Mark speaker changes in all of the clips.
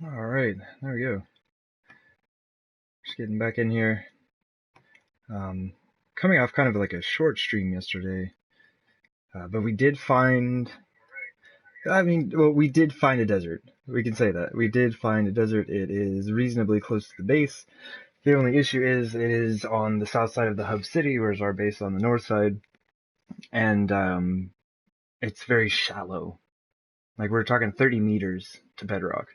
Speaker 1: Alright, there we go. Just getting back in here. Coming off kind of like a short stream yesterday. But we did find... we did find a desert. We can say that. We did find a desert. It is reasonably close to the base. The only issue is it is on the south side of the hub city, whereas our base is on the north side. And it's very shallow. Like, we're talking 30 meters to bedrock.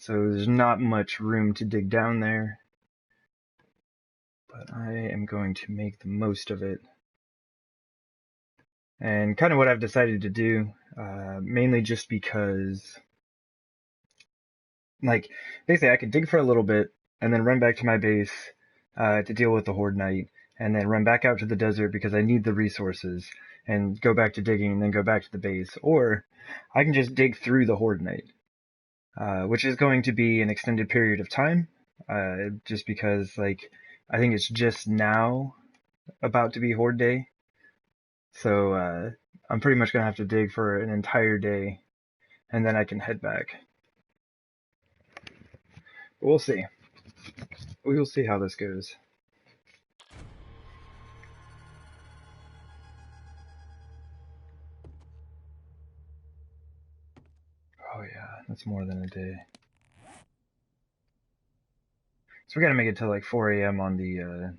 Speaker 1: So there's not much room to dig down there. But I am going to make the most of it. And kind of what I've decided to do, mainly just because, like, basically I could dig for a little bit and then run back to my base to deal with the Horde Knight, and then run back out to the desert because I need the resources, and go back to digging and then go back to the base. Or I can just dig through the Horde Knight, which is going to be an extended period of time, just because, like, I think it's just now about to be Horde Day. So I'm pretty much going to have to dig for an entire day, and then I can head back. But we'll see. We will see how this goes. Oh yeah, that's more than a day. So we got to make it till like 4 a.m. on the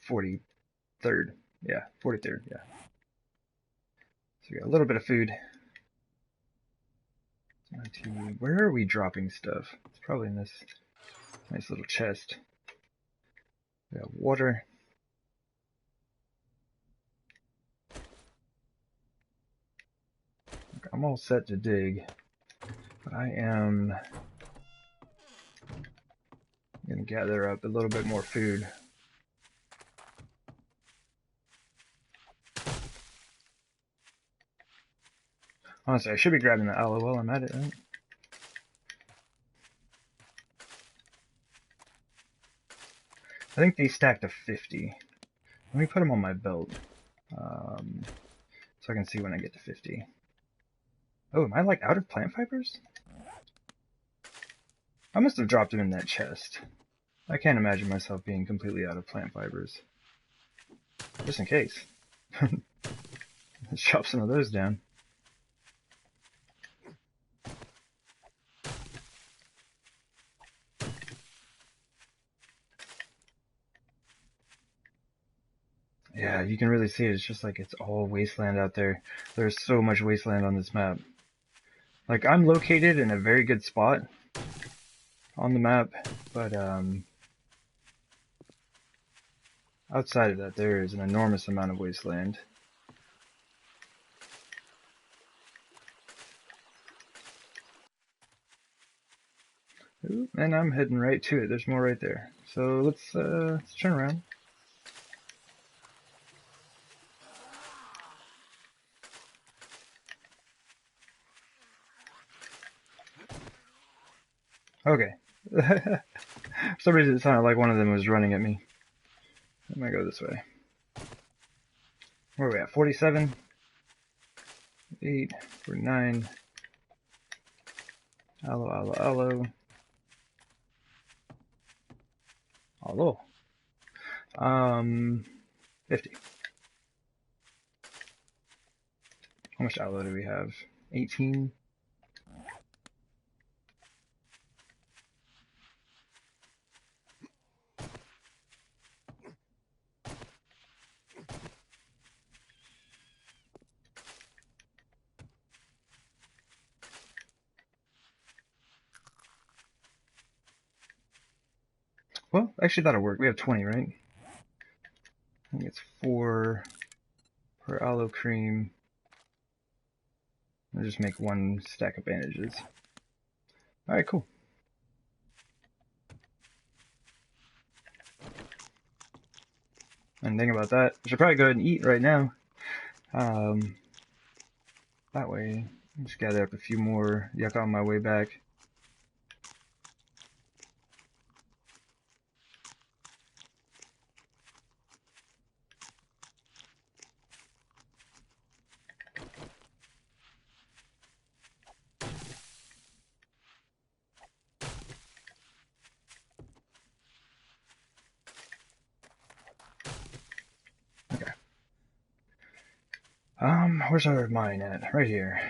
Speaker 1: 43rd. Yeah, 43rd, yeah. So we got a little bit of food. Where are we dropping stuff? It's probably in this nice little chest. We got water. I'm all set to dig, but I am going to gather up a little bit more food. Honestly, I should be grabbing the aloe while I'm at it, right? I think these stack to 50. Let me put them on my belt, so I can see when I get to 50. Oh, am I like out of plant fibers? I must have dropped them in that chest. I can't imagine myself being completely out of plant fibers. Just in case. Let's chop some of those down. Yeah, you can really see it. It's just like it's all wasteland out there. There's so much wasteland on this map. Like, I'm located in a very good spot on the map, but outside of that, there is an enormous amount of wasteland. Ooh, and I'm heading right to it. There's more right there. So let's turn around. Okay. For some reason it sounded like one of them was running at me. I might go this way. Where are we at? 47? 8, 49. Aloe, aloe, aloe. Aloe. 50. How much aloe do we have? 18? Well, actually that'll work. We have 20, right? I think it's 4 per aloe cream. I'll just make 1 stack of bandages. Alright, cool. And think about that. I should probably go ahead and eat right now. That way, I'll just gather up a few more yucca on my way back. Where's our mine at? Right here.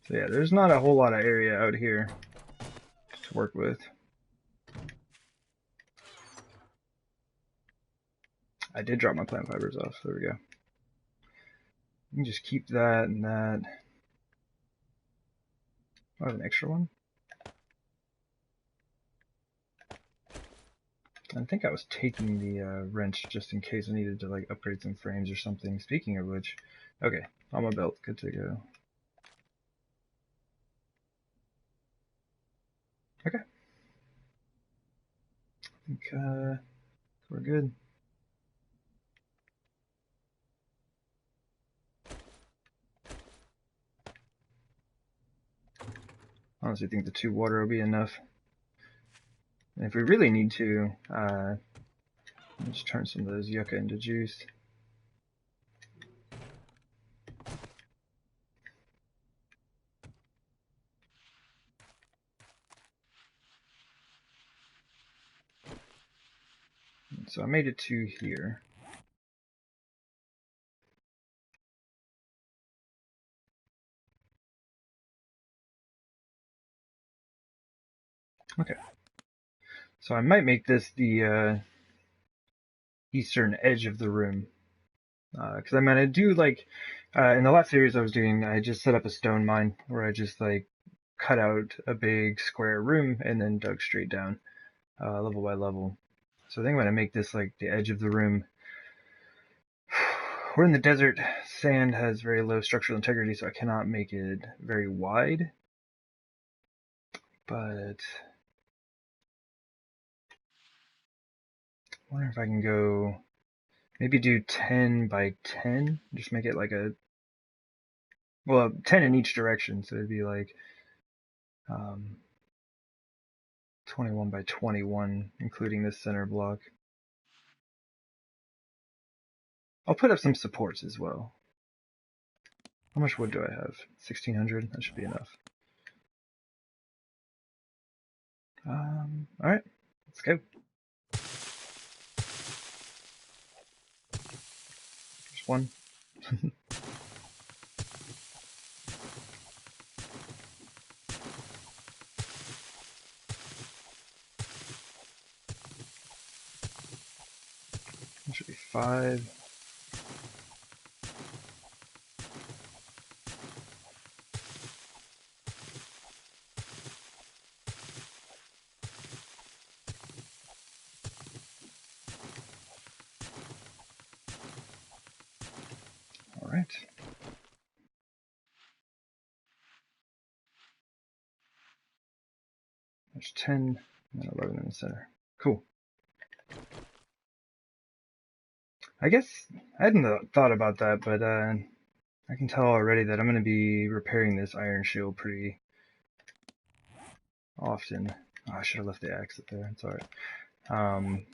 Speaker 1: So yeah, there's not a whole lot of area out here to work with. I did drop my plant fibers off. There we go. You can just keep that and that. I have an extra one. I think I was taking the wrench just in case I needed to like upgrade some frames or something. Speaking of which, okay, on my belt, good to go. Okay, I think we're good. Honestly, think the 2 water will be enough. And if we really need to, just turn some of those yucca into juice. So I made it 2 here. Okay. So I might make this the eastern edge of the room. Because I'm gonna do like, in the last series I was doing, I just set up a stone mine where I just like cut out a big square room and then dug straight down, level by level. So I think I'm gonna make this like the edge of the room. We're in the desert. Sand has very low structural integrity, so I cannot make it very wide. But I wonder if I can go, maybe do 10 by 10. Just make it like a, well, 10 in each direction. So it'd be like 21 by 21, including this center block. I'll put up some supports as well. How much wood do I have? 1600? That should be enough. Alright, let's go. Just one. That should be 5. Alright. There's 10 and 11 in the center. Cool. I guess I hadn't thought about that, but I can tell already that I'm going to be repairing this iron shield pretty often. Oh, I should have left the axe up there. It's alright.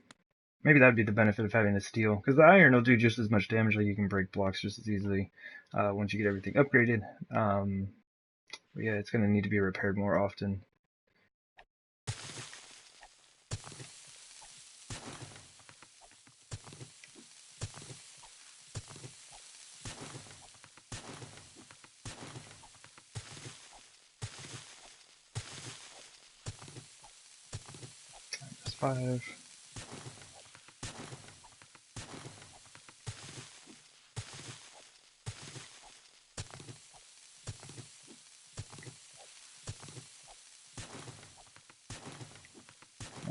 Speaker 1: Maybe that'd be the benefit of having the steel, because the iron will do just as much damage. Like you can break blocks just as easily once you get everything upgraded. But yeah, it's going to need to be repaired more often. That's 5.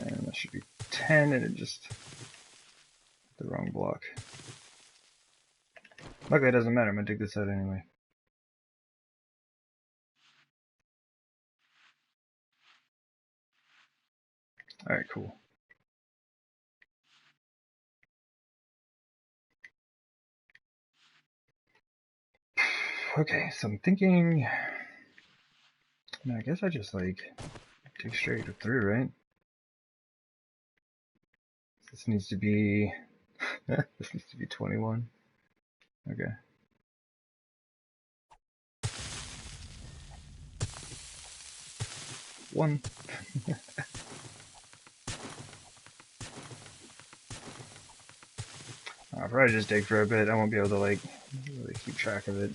Speaker 1: And that should be 10, and it just the wrong block. Luckily, it doesn't matter. I'm gonna dig this out anyway. All right, cool. Okay, so I'm thinking. I guess I just like dig straight through, right? This needs to be. This needs to be 21. Okay. One. I'll probably just dig for a bit. I won't be able to like really keep track of it.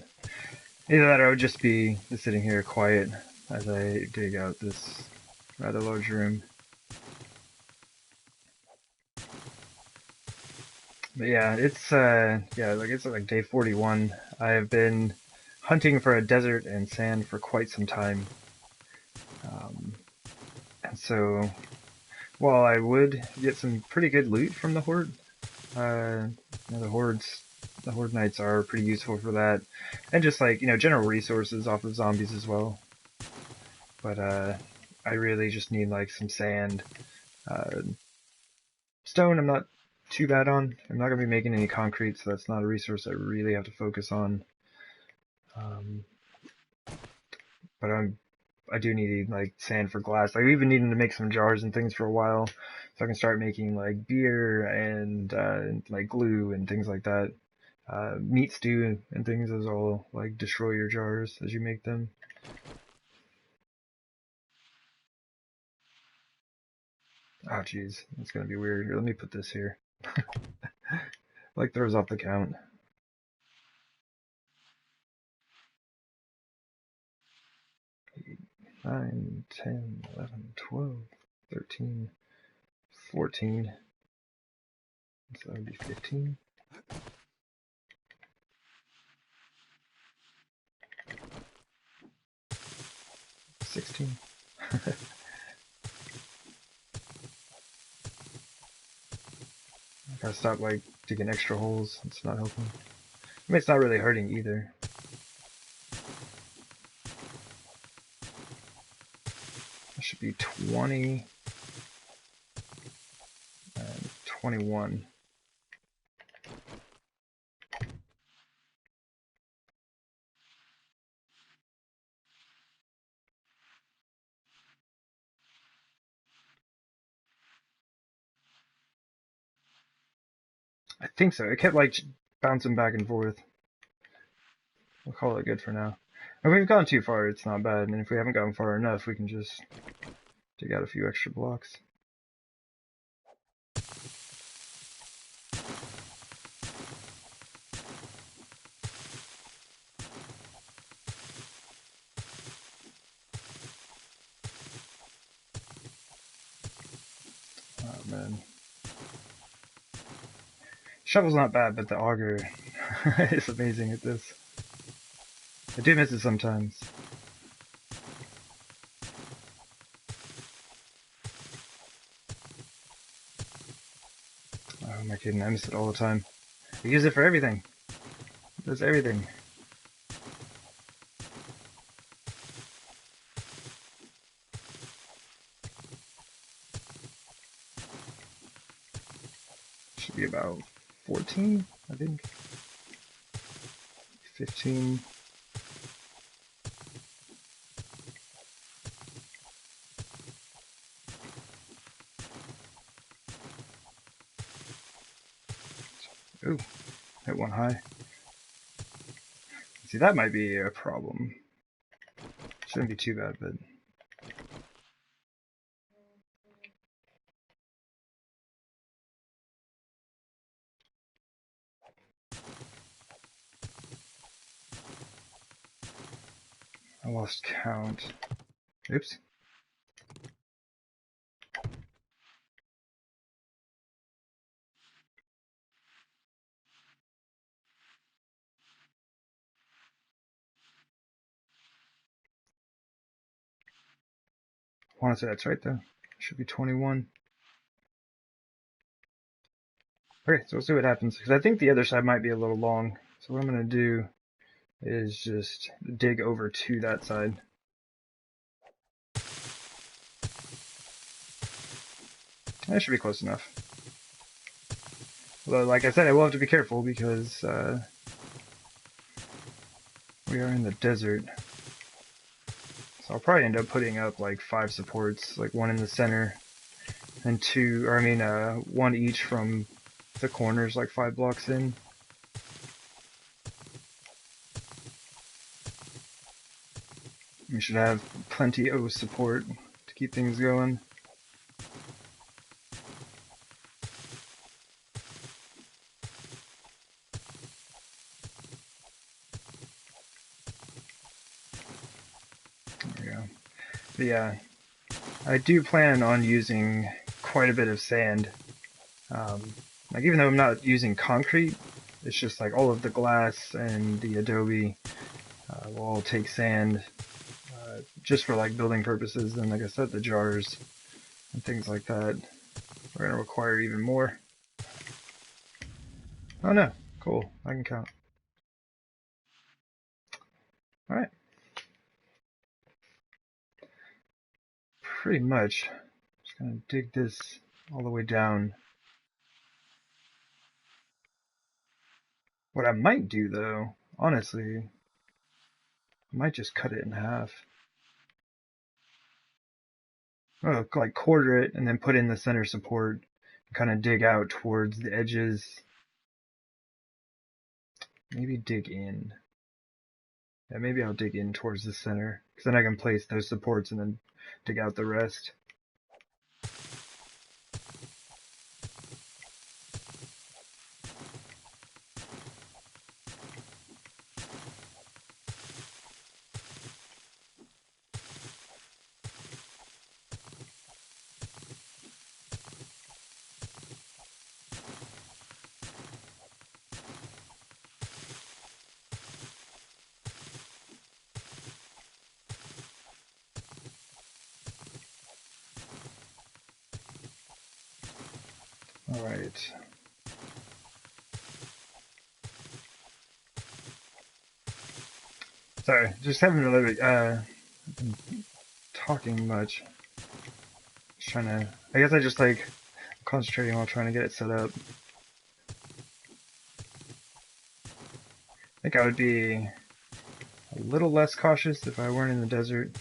Speaker 1: Either that or I would just be sitting here quiet as I dig out this rather large room. But yeah, it's like day 41. I have been hunting for a desert and sand for quite some time. And so while I would get some pretty good loot from the horde, the horde knights are pretty useful for that, and just like general resources off of zombies as well. But I really just need like some sand. Stone I'm not too bad on. I'm not gonna be making any concrete, so that's not a resource I really have to focus on. But I do need like sand for glass. Like, I've been needing to make some jars and things for a while, so I can start making like beer and like glue and things like that. Meat stew and things, those all like destroy your jars as you make them. Oh jeez, that's gonna be weird. Here, let me put this here. Like, throws off the count. 8, 9, 10, 11, 12, 13, 14. So that would be 15. 16. I gotta stop like digging extra holes. It's not helping. I mean, it's not really hurting either. That should be 20 and 21. I think so. It kept like bouncing back and forth. We'll call it good for now. If we've gone too far, it's not bad, and if we haven't gone far enough, we can just dig out a few extra blocks. Oh man. Shovel's not bad, but the auger is amazing at this. I do miss it sometimes. Oh, am I kidding? I miss it all the time. I use it for everything. It does everything. Should be about 14, I think. 15. Ooh, hit one high. See, that might be a problem. Shouldn't be too bad, but... I lost count. Oops. I want to say that's right, though. It should be 21. Okay, so we'll see what happens, because I think the other side might be a little long. So what I'm going to do is just dig over to that side. That should be close enough. Although, like I said, I will have to be careful because we are in the desert. So I'll probably end up putting up like 5 supports, like one in the center, and one each from the corners, like 5 blocks in. We should have plenty of support to keep things going. But yeah, I do plan on using quite a bit of sand. Um, like even though I'm not using concrete, it's just like all of the glass and the adobe will all take sand just for like building purposes. And like I said, the jars and things like that are going to require even more. Oh no, cool, I can count. Alright, pretty much. Just going to dig this all the way down. What I might do though, honestly, I might just cut it in half. Oh, like quarter it and then put in the center support and kind of dig out towards the edges. Maybe dig in. Yeah, maybe I'll dig in towards the center because then I can place those supports and then dig out the rest. Alright. Sorry, just having a little bit, been talking much. Just trying to, I guess I just like concentrating while trying to get it set up. I think I would be a little less cautious if I weren't in the desert.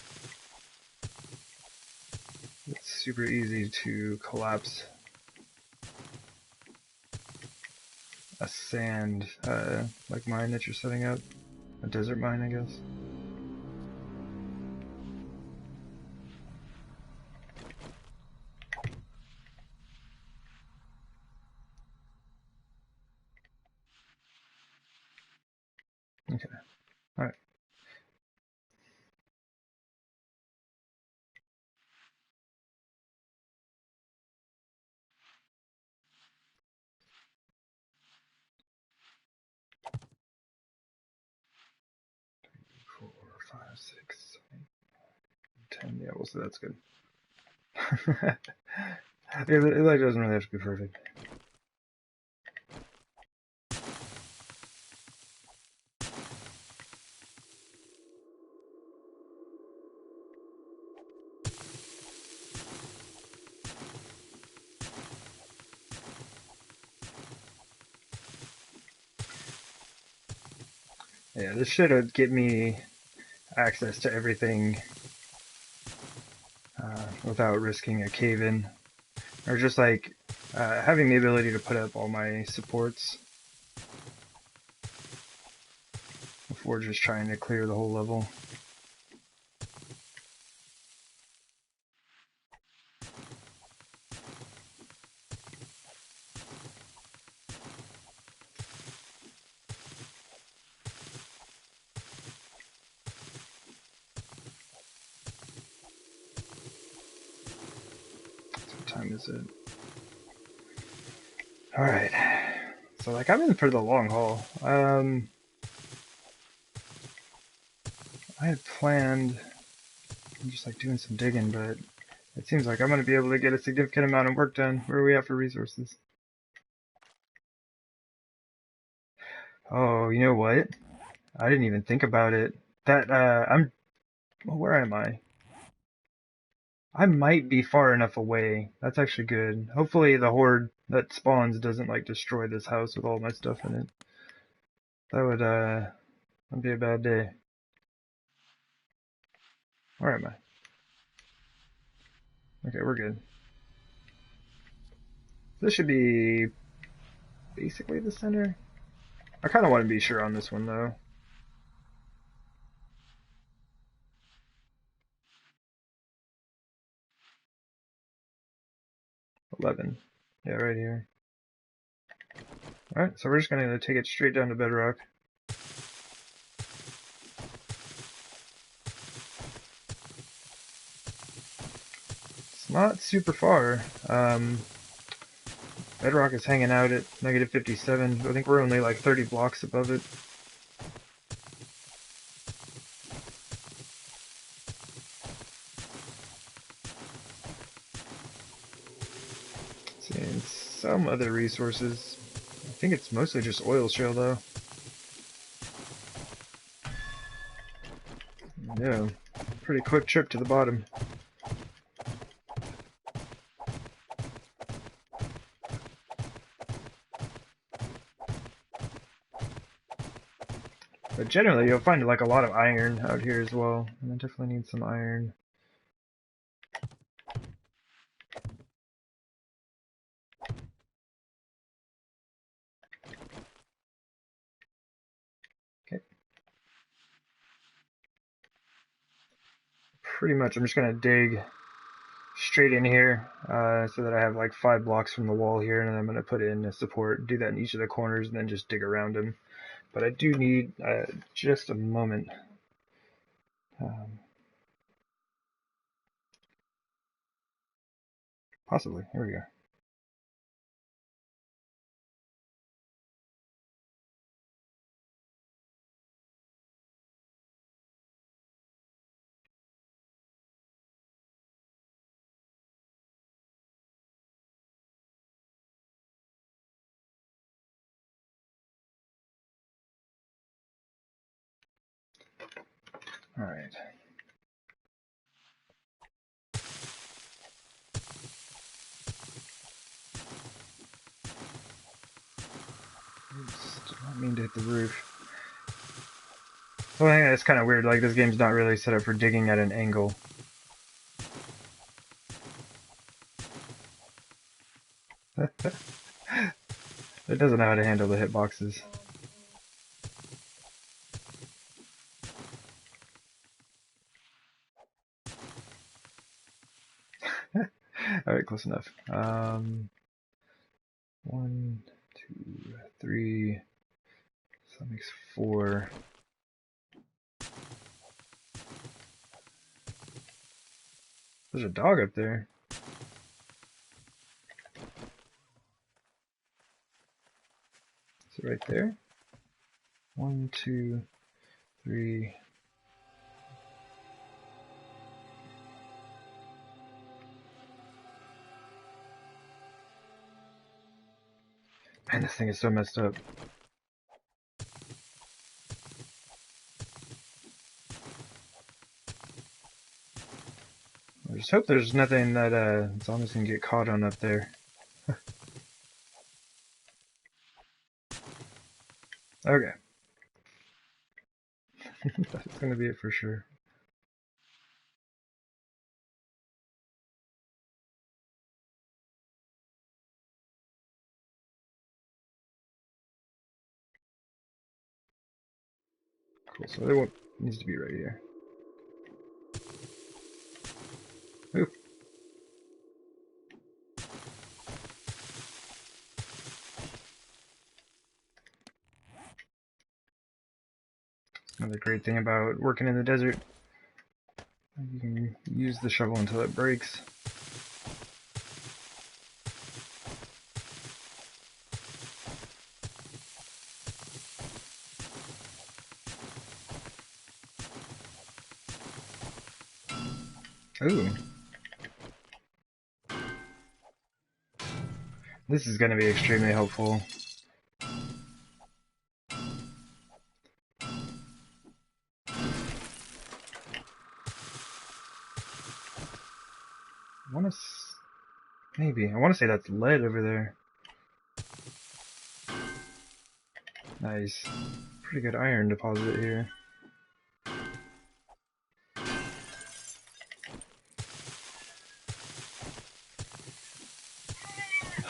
Speaker 1: It's super easy to collapse a sand, like mine that you're setting up. A desert mine, I guess. Okay, alright. Four, five, 6, 8, 10. Yeah, well, so that's good. It like doesn't really have to be perfect. Yeah, this should get me access to everything without risking a cave-in. Or just like having the ability to put up all my supports before just trying to clear the whole level. So what time is it? Alright. So like I'm in for the long haul. I had planned on just like doing some digging, but it seems like I'm going to be able to get a significant amount of work done. Where are we at for resources? Oh, you know what? I didn't even think about it. That, well, where am I? I might be far enough away. That's actually good. Hopefully the horde that spawns doesn't like destroy this house with all my stuff in it. That'd be a bad day. Where am I? Okay, we're good. This should be basically the center. I kind of want to be sure on this one though. 11. Yeah, right here. Alright, so we're just gonna take it straight down to bedrock. not super far. Bedrock is hanging out at negative 57. I think we're only like 30 blocks above it. Seeing some other resources. I think it's mostly just oil shale though. Yeah, pretty quick trip to the bottom. But generally, you'll find like a lot of iron out here as well, and I definitely need some iron. Okay. Pretty much, I'm just gonna dig straight in here so that I have like 5 blocks from the wall here, and then I'm gonna put in a support. Do that in each of the corners, and then just dig around them. But I do need just a moment. Possibly. Here we go. All right. Oops, did not mean to hit the roof. Well, I think that's kind of weird. Like, this game's not really set up for digging at an angle. It doesn't know how to handle the hitboxes. Alright, close enough. 1, 2, 3. So that makes 4. There's a dog up there. Is it right there? 1, 2, 3. Man, this thing is so messed up. I just hope there's nothing that zombies can get caught on up there. Okay. That's gonna be it for sure. Cool, so it needs to be right here. Ooh. Another great thing about working in the desert, you can use the shovel until it breaks. Ooh. This is going to be extremely helpful. I want to... Maybe. I want to say that's lead over there. Nice. Pretty good iron deposit here.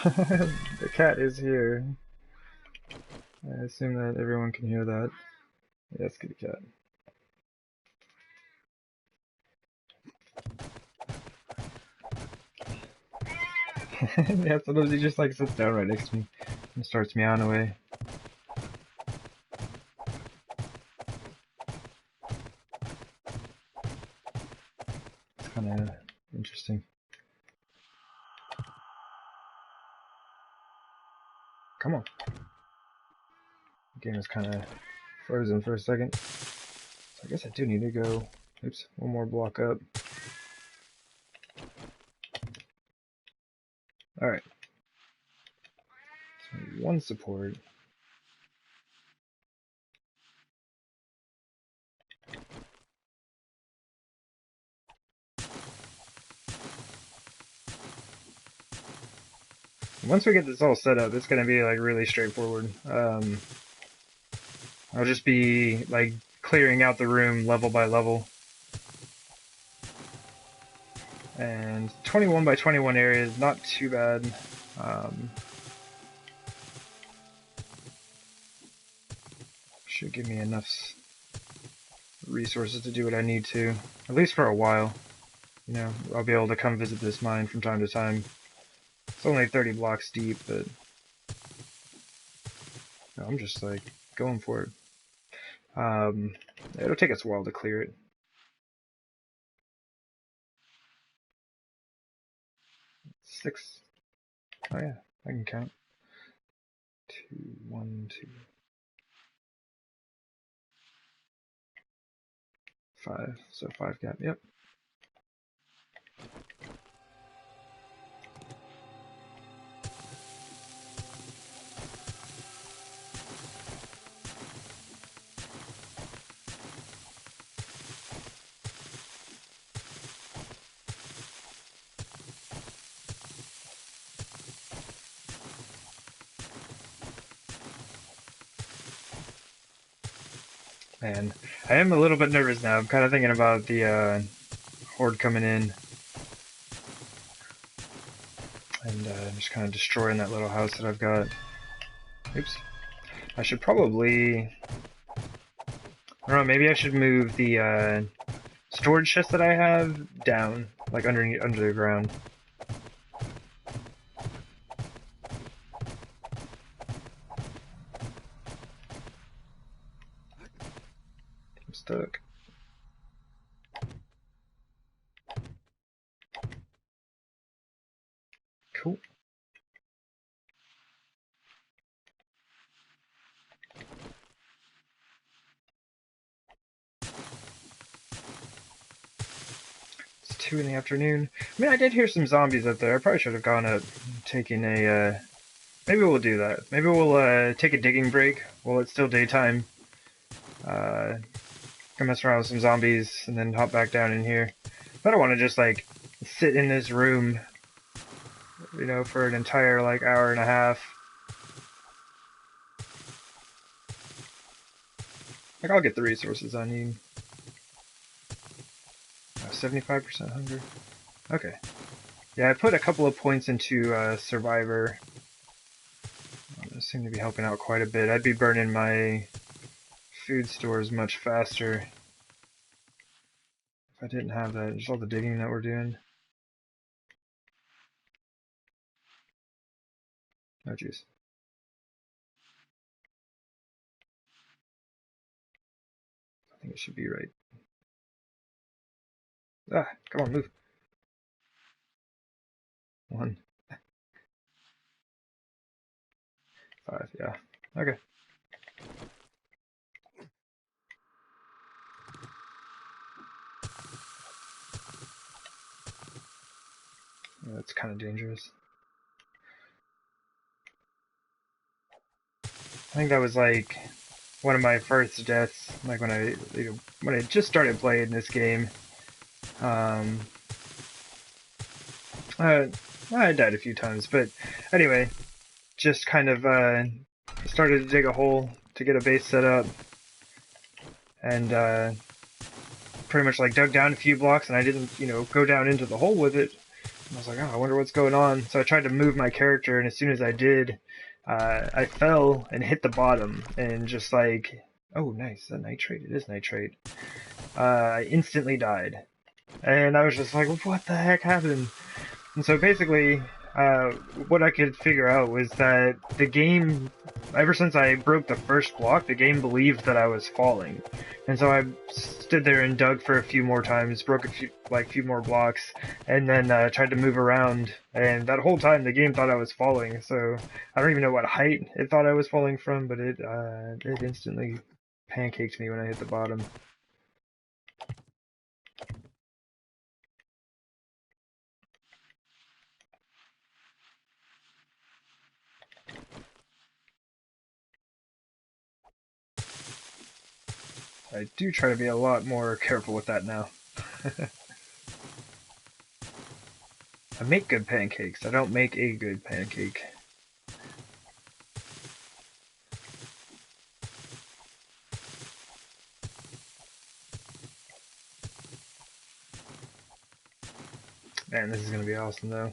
Speaker 1: The cat is here. I assume that everyone can hear that. Yeah, let's get a cat. Yeah, sometimes he just like sits down right next to me and starts meowing away. It's kind of interesting. Come on. The game is kind of frozen for a second. So I guess I do need to go, oops, one more block up. Alright. So one support. Once we get this all set up, it's going to be like really straightforward. I'll just be like clearing out the room level by level. And 21 by 21 area is not too bad. Should give me enough resources to do what I need to, at least for a while. You know, I'll be able to come visit this mine from time to time. It's only 30 blocks deep, but no, I'm just like going for it. It'll take us a while to clear it. Six. Oh yeah, I can count. 2, 1, 2, 5. So 5 gap. Yep. Man, I am a little bit nervous now. I'm kind of thinking about the horde coming in and just kind of destroying that little house that I've got. Oops. I should probably, I don't know, maybe I should move the storage chest that I have down, like under the ground. I'm stuck. Cool. It's 2 in the afternoon. I mean, I did hear some zombies up there. I probably should have gone up, taking a, maybe we'll do that. Maybe we'll take a digging break while it's still daytime. Go mess around with some zombies and then hop back down in here. I don't want to just like sit in this room, you know, for an entire like hour and a half. Like, I'll get the resources I need. 75% hunger. Okay. Yeah, I put a couple of points into Survivor. Those seem to be helping out quite a bit. I'd be burning my food stores much faster if I didn't have that. Just all the digging that we're doing. Oh, jeez. I think it should be right. Ah, come on, move. 1, 5, yeah. Okay. Yeah, that's kind of dangerous. I think that was like one of my first deaths, like when I just started playing this game. I died a few times, but anyway, just kind of started to dig a hole to get a base set up, and pretty much like dug down a few blocks, and I didn't, you know, go down into the hole with it. And I was like, oh, I wonder what's going on. So I tried to move my character, and as soon as I did, I fell and hit the bottom, and just like, oh, nice, that nitrate. It is nitrate. I instantly died, and I was just like, what the heck happened? And so basically, what I could figure out was that the game, ever since I broke the first block, the game believed that I was falling, and so I stood there and dug for a few more times, broke a few more blocks, and then tried to move around. And that whole time, the game thought I was falling. So I don't even know what height it thought I was falling from, but it instantly pancaked me when I hit the bottom. I do try to be a lot more careful with that now. I make good pancakes. I don't make a good pancake. Man, this is gonna be awesome though.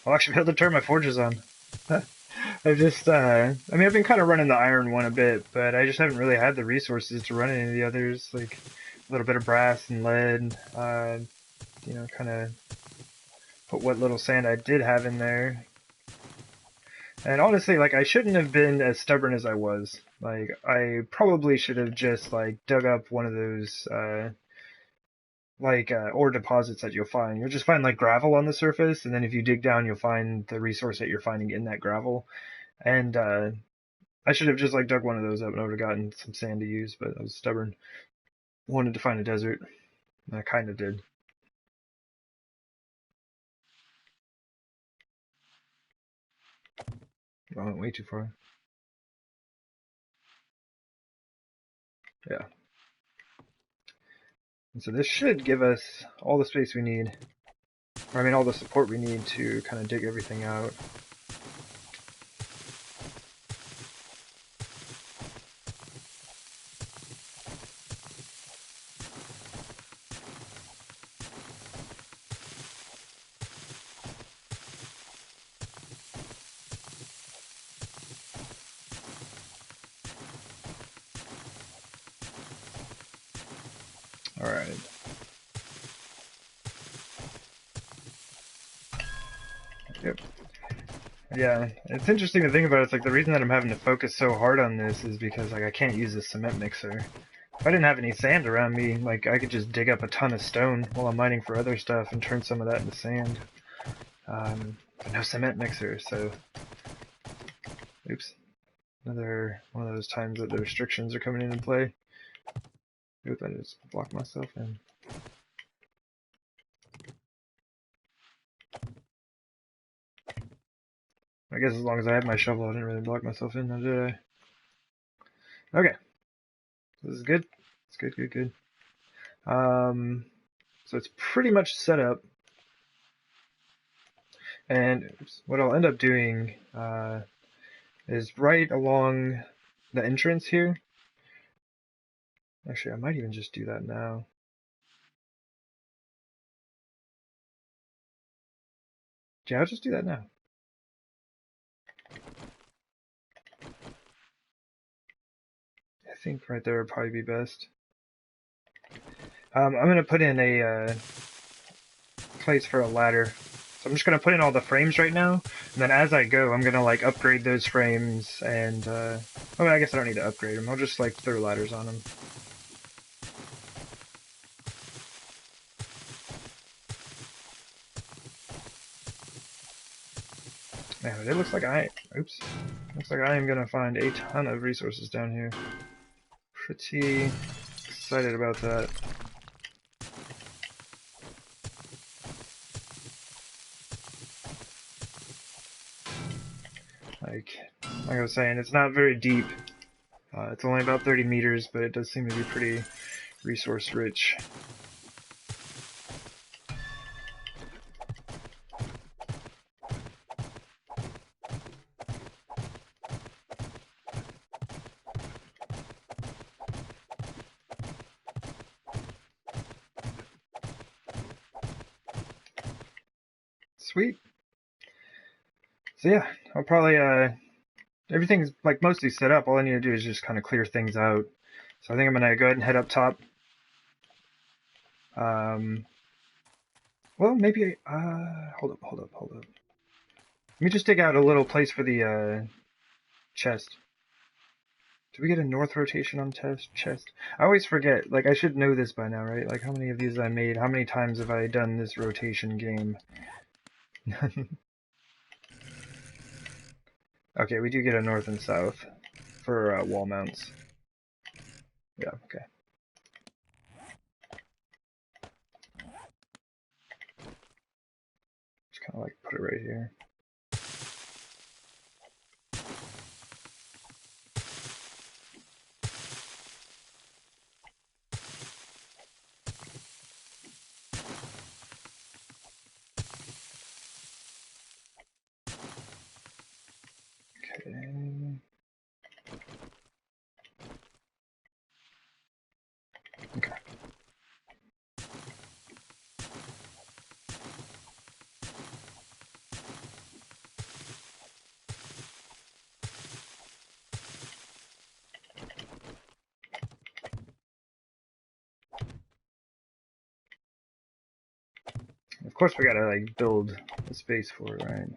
Speaker 1: I'll actually be able to turn my forges on. I've just, I mean, I've been kind of running the iron one a bit, but I just haven't really had the resources to run any of the others, like a little bit of brass and lead, you know, kind of put what little sand I did have in there. And honestly, like, I shouldn't have been as stubborn as I was. Like, I probably should have just, like, dug up one of those, ore deposits that you'll find. You'll just find, like, gravel on the surface, and then if you dig down, you'll find the resource that you're finding in that gravel. And, I should have just, like, dug one of those up and I would have gotten some sand to use, but I was stubborn. Wanted to find a desert, and I kind of did. I went way too far. Yeah. And so this should give us all the space we need. Or, I mean, all the support we need to kind of dig everything out. Alright. Yep. Yeah, it's interesting to think about. It's like the reason that I'm having to focus so hard on this is because like I can't use this cement mixer. If I didn't have any sand around me, like I could just dig up a ton of stone while I'm mining for other stuff and turn some of that into sand. But no cement mixer, so oops. Another one of those times that the restrictions are coming into play. Oop, I just blocked myself in. I guess as long as I had my shovel, I didn't really block myself in, did I? Okay. This is good. It's good, good, good. So it's pretty much set up. And what I'll end up doing is right along the entrance here. Actually, I might even just do that now. Yeah, I'll just do that now. I think right there would probably be best. I'm going to put in a place for a ladder. So I'm just going to put in all the frames right now, and then as I go, I'm going to like upgrade those frames, and I mean, I guess I don't need to upgrade them. I'll just like throw ladders on them. Man, it looks like looks like I am going to find a ton of resources down here. Pretty excited about that. Like I was saying, it's not very deep. It's only about 30 meters, but it does seem to be pretty resource rich. Sweet. So yeah, I'll probably everything's like mostly set up. All I need to do is just kind of clear things out. So I think I'm gonna go ahead and head up top. Well, Well, maybe, hold up. Let me just dig out a little place for the, chest. Did we get a north rotation on chest? I always forget, like, I should know this by now, right? Like, how many of these I made? How many times have I done this rotation game? Okay, we do get a north and south for, wall mounts. Yeah, okay. Just kind of, like, put it right here. Okay. Okay. Of course we gotta, like, build a space for it, right?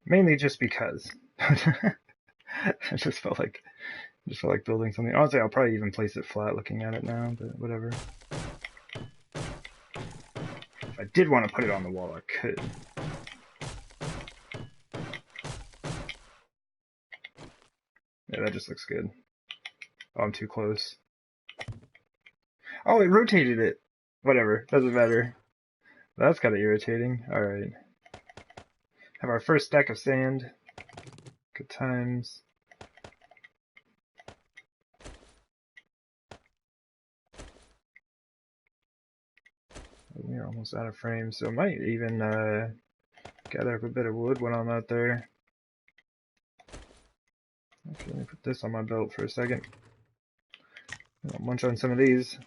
Speaker 1: Mainly just because. I just felt like building something. Honestly, I'll probably even place it flat looking at it now, but whatever. If I did want to put it on the wall, I could. Yeah, that just looks good. Oh, I'm too close. Oh, it rotated it. Whatever, doesn't matter. That's kind of irritating. Alright. Have our first stack of sand. Good times. We're almost out of frames, so I might even gather up a bit of wood when I'm out there. Actually, let me put this on my belt for a second. I'll munch on some of these.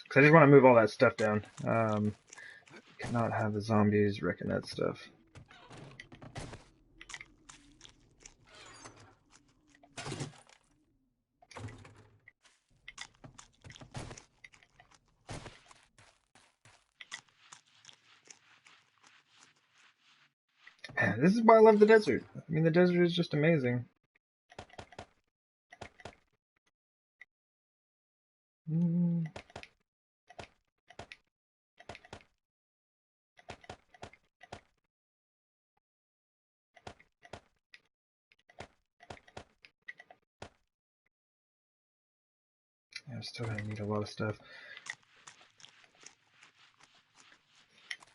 Speaker 1: Because I just want to move all that stuff down. Cannot have the zombies wrecking that stuff. Man, this is why I love the desert. I mean, the desert is just amazing. I'm still gonna need a lot of stuff.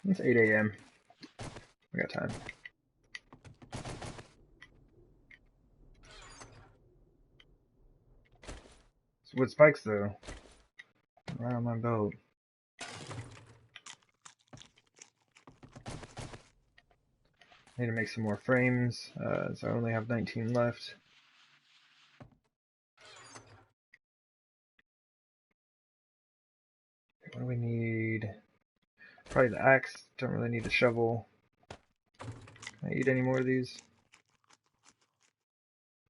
Speaker 1: It's 8 a.m. We got time. It's wood spikes, though. Right on my belt. Need to make some more frames, so I only have 19 left. What do we need? Probably the axe. Don't really need the shovel. Can I eat any more of these?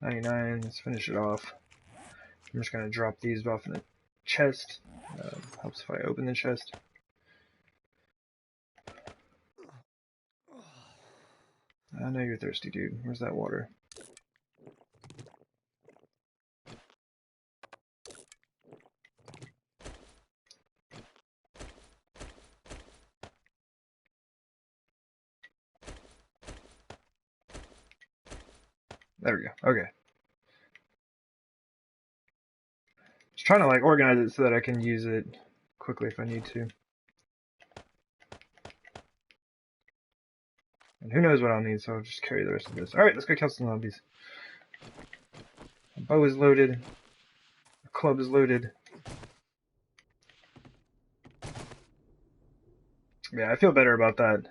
Speaker 1: 99. Let's finish it off. I'm just gonna drop these off in the chest. Helps if I open the chest. I know you're thirsty, dude. Where's that water? There we go. Okay. Just trying to like organize it so that I can use it quickly if I need to. And who knows what I'll need, so I'll just carry the rest of this. Alright, let's go kill some zombies. My bow is loaded. The club is loaded. Yeah, I feel better about that.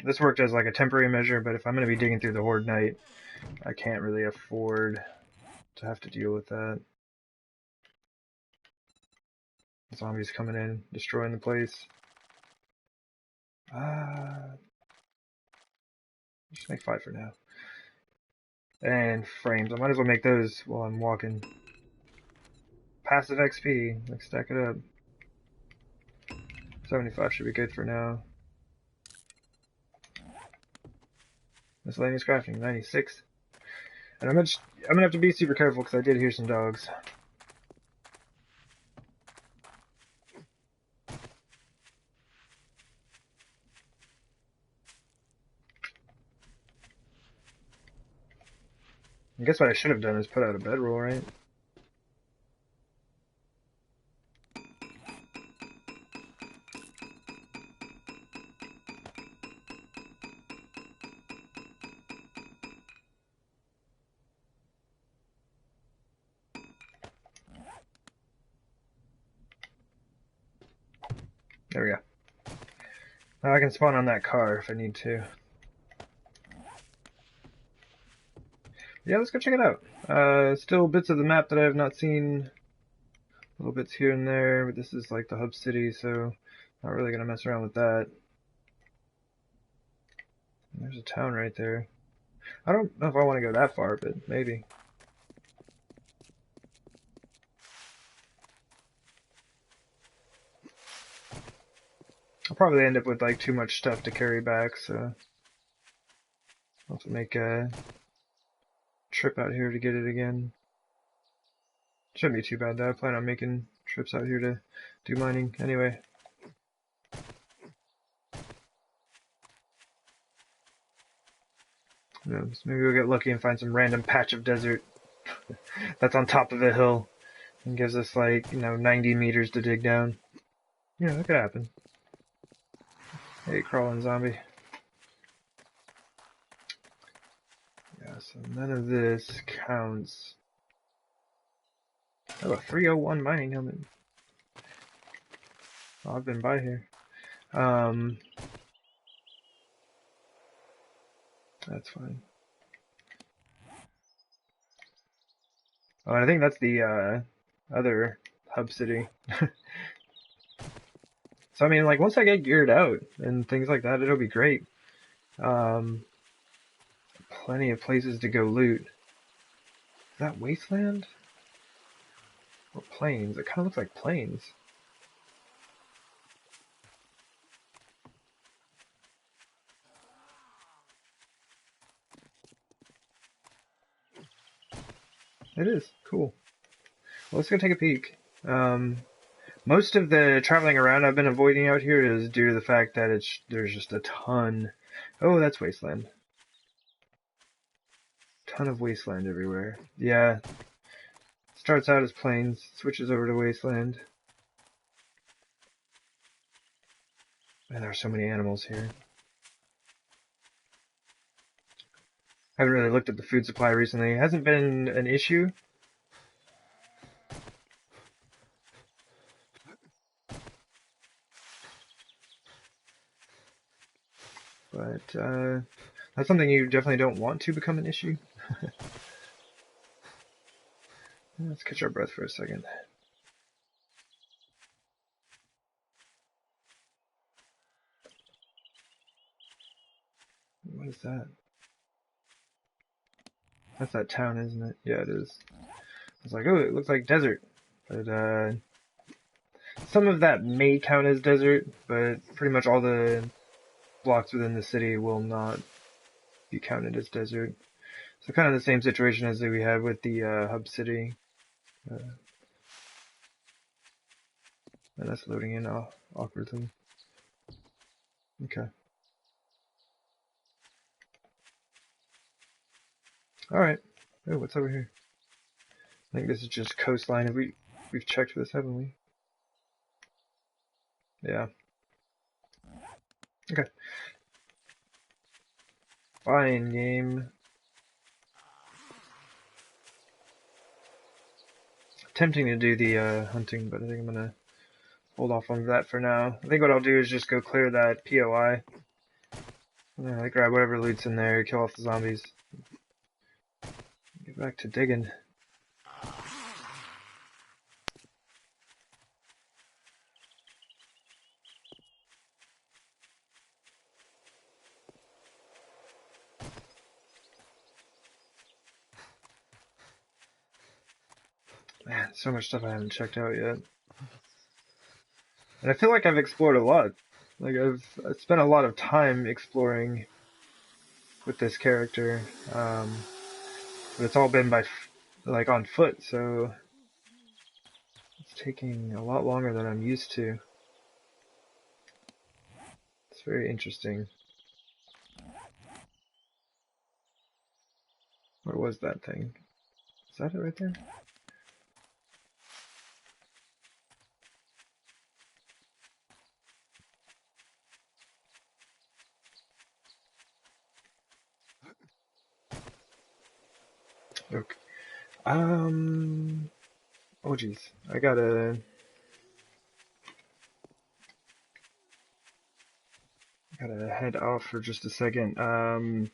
Speaker 1: This worked as like a temporary measure, but if I'm going to be digging through the Horde Night, I can't really afford to have to deal with that. Zombies coming in, destroying the place. Just make 5 for now. And frames. I might as well make those while I'm walking. Passive XP. Let's stack it up. 75 should be good for now. Miscellaneous crafting, 96. And I'm gonna have to be super careful because I did hear some dogs. I guess what I should have done is put out a bedroll, right? There we go. Now I can spawn on that car if I need to. Yeah, let's go check it out. Still bits of the map that I have not seen. Little bits here and there, but this is like the hub city, so not really gonna mess around with that. There's a town right there. I don't know if I want to go that far, but maybe. I'll probably end up with like too much stuff to carry back, so I'll have to make a trip out here to get it again. Shouldn't be too bad though. I plan on making trips out here to do mining anyway. Yeah, so maybe we'll get lucky and find some random patch of desert that's on top of a hill and gives us like, 90 meters to dig down. Yeah, that could happen. Hey, crawling zombie. Yeah, so none of this counts. Oh, a 301 mining helmet. Oh, I've been by here. That's fine. Oh, and I think that's the other hub city. So I mean, like once I get geared out and things like that, it'll be great. Plenty of places to go loot. Is that wasteland? Or plains? It kind of looks like plains. It is. Cool. Well, let's go take a peek. Most of the traveling around I've been avoiding out here is due to the fact that there's just a ton. Oh, that's wasteland. Ton of wasteland everywhere. Yeah. Starts out as plains, switches over to wasteland. Man, there are so many animals here. I haven't really looked at the food supply recently. It hasn't been an issue. But that's something you definitely don't want to become an issue. Let's catch our breath for a second. What is that? That's that town, isn't it? Yeah, it is. I was like, oh, it looks like desert. But some of that may count as desert, but pretty much all the blocks within the city will not be counted as desert. So kind of the same situation as we had with the hub city. And that's loading in awkwardly. Okay. Alright. Oh, what's over here? I think this is just coastline. We've checked this, haven't we? Yeah. Okay. Fine, game. Tempting to do the hunting, but I think I'm gonna hold off on that for now. I think what I'll do is just go clear that POI. Grab whatever loot's in there, kill off the zombies. Get back to digging. Man, so much stuff I haven't checked out yet. And I feel like I've explored a lot. Like I've spent a lot of time exploring with this character, but it's all been like on foot, so it's taking a lot longer than I'm used to. It's very interesting. Where was that thing? Is that it right there? Okay. Oh geez, I gotta head off for just a second. I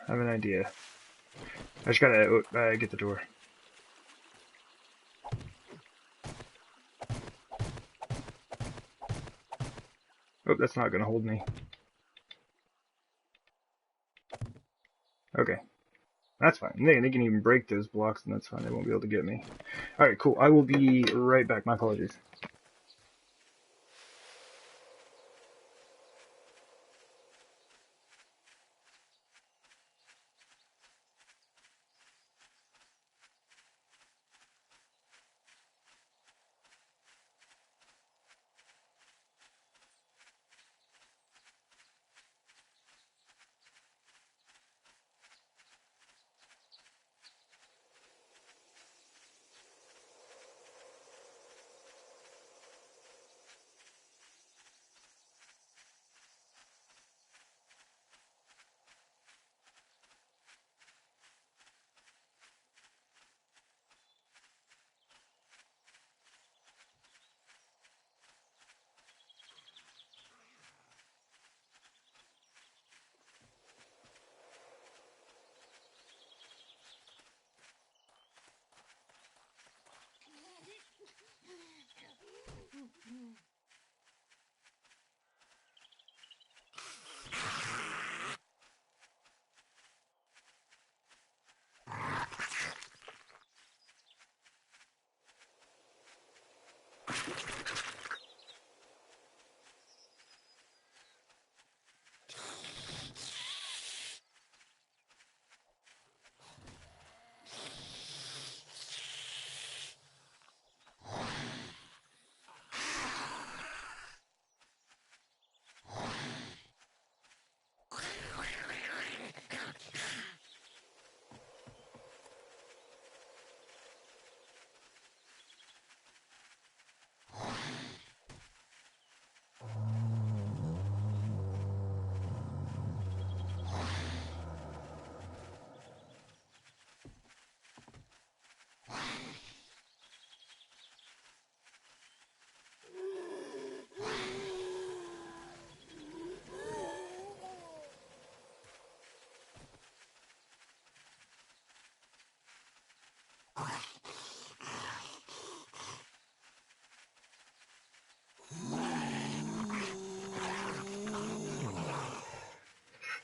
Speaker 1: have an idea. I just gotta get the door. Oh, that's not gonna hold me. Okay, that's fine. They can even break those blocks, and that's fine. They won't be able to get me. All right, cool. I will be right back. My apologies.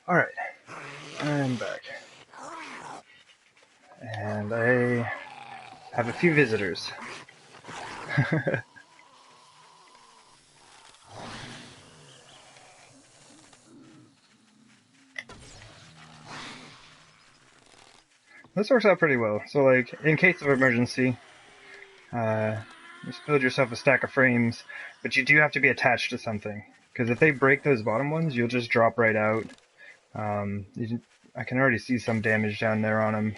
Speaker 1: All right, I'm back, and I have a few visitors. This works out pretty well. So, like, in case of emergency, just build yourself a stack of frames, but you do have to be attached to something. Because if they break those bottom ones, you'll just drop right out. I can already see some damage down there on them.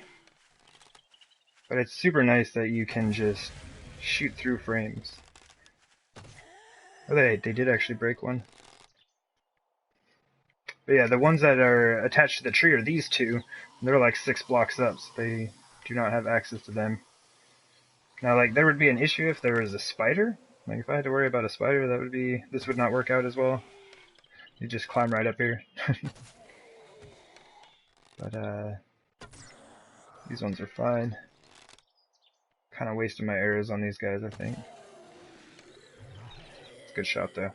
Speaker 1: But it's super nice that you can just shoot through frames. Oh, they did actually break one. But yeah, the ones that are attached to the tree are these two. They're like 6 blocks up, so they do not have access to them. Now, like, there would be an issue if there was a spider. Like, if I had to worry about a spider, this would not work out as well. You just climb right up here. But, these ones are fine. Kind of wasting my arrows on these guys, I think. It's a good shot, though.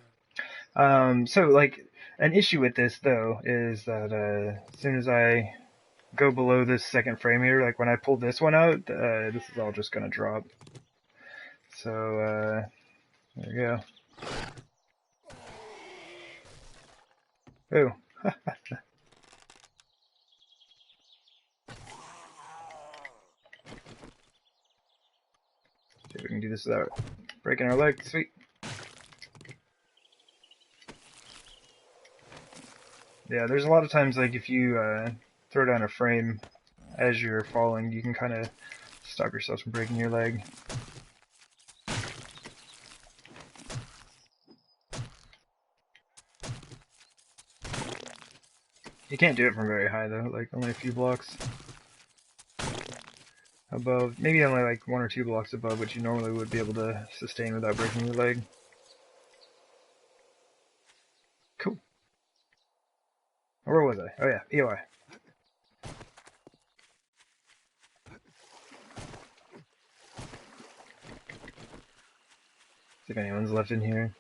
Speaker 1: So, like, an issue with this, though, is that, as soon as I go below this second frame here, like when I pull this one out, this is all just gonna drop. So, there we go. Ooh. See if we can do this without breaking our leg. Sweet. Yeah, there's a lot of times, like, if you throw down a frame as you're falling, you can kind of stop yourself from breaking your leg. You can't do it from very high, though, like, only a few blocks above. Maybe only, like, 1 or 2 blocks above, which you normally would be able to sustain without breaking your leg. Cool. Where was I? Oh, yeah, POI. See if anyone's left in here.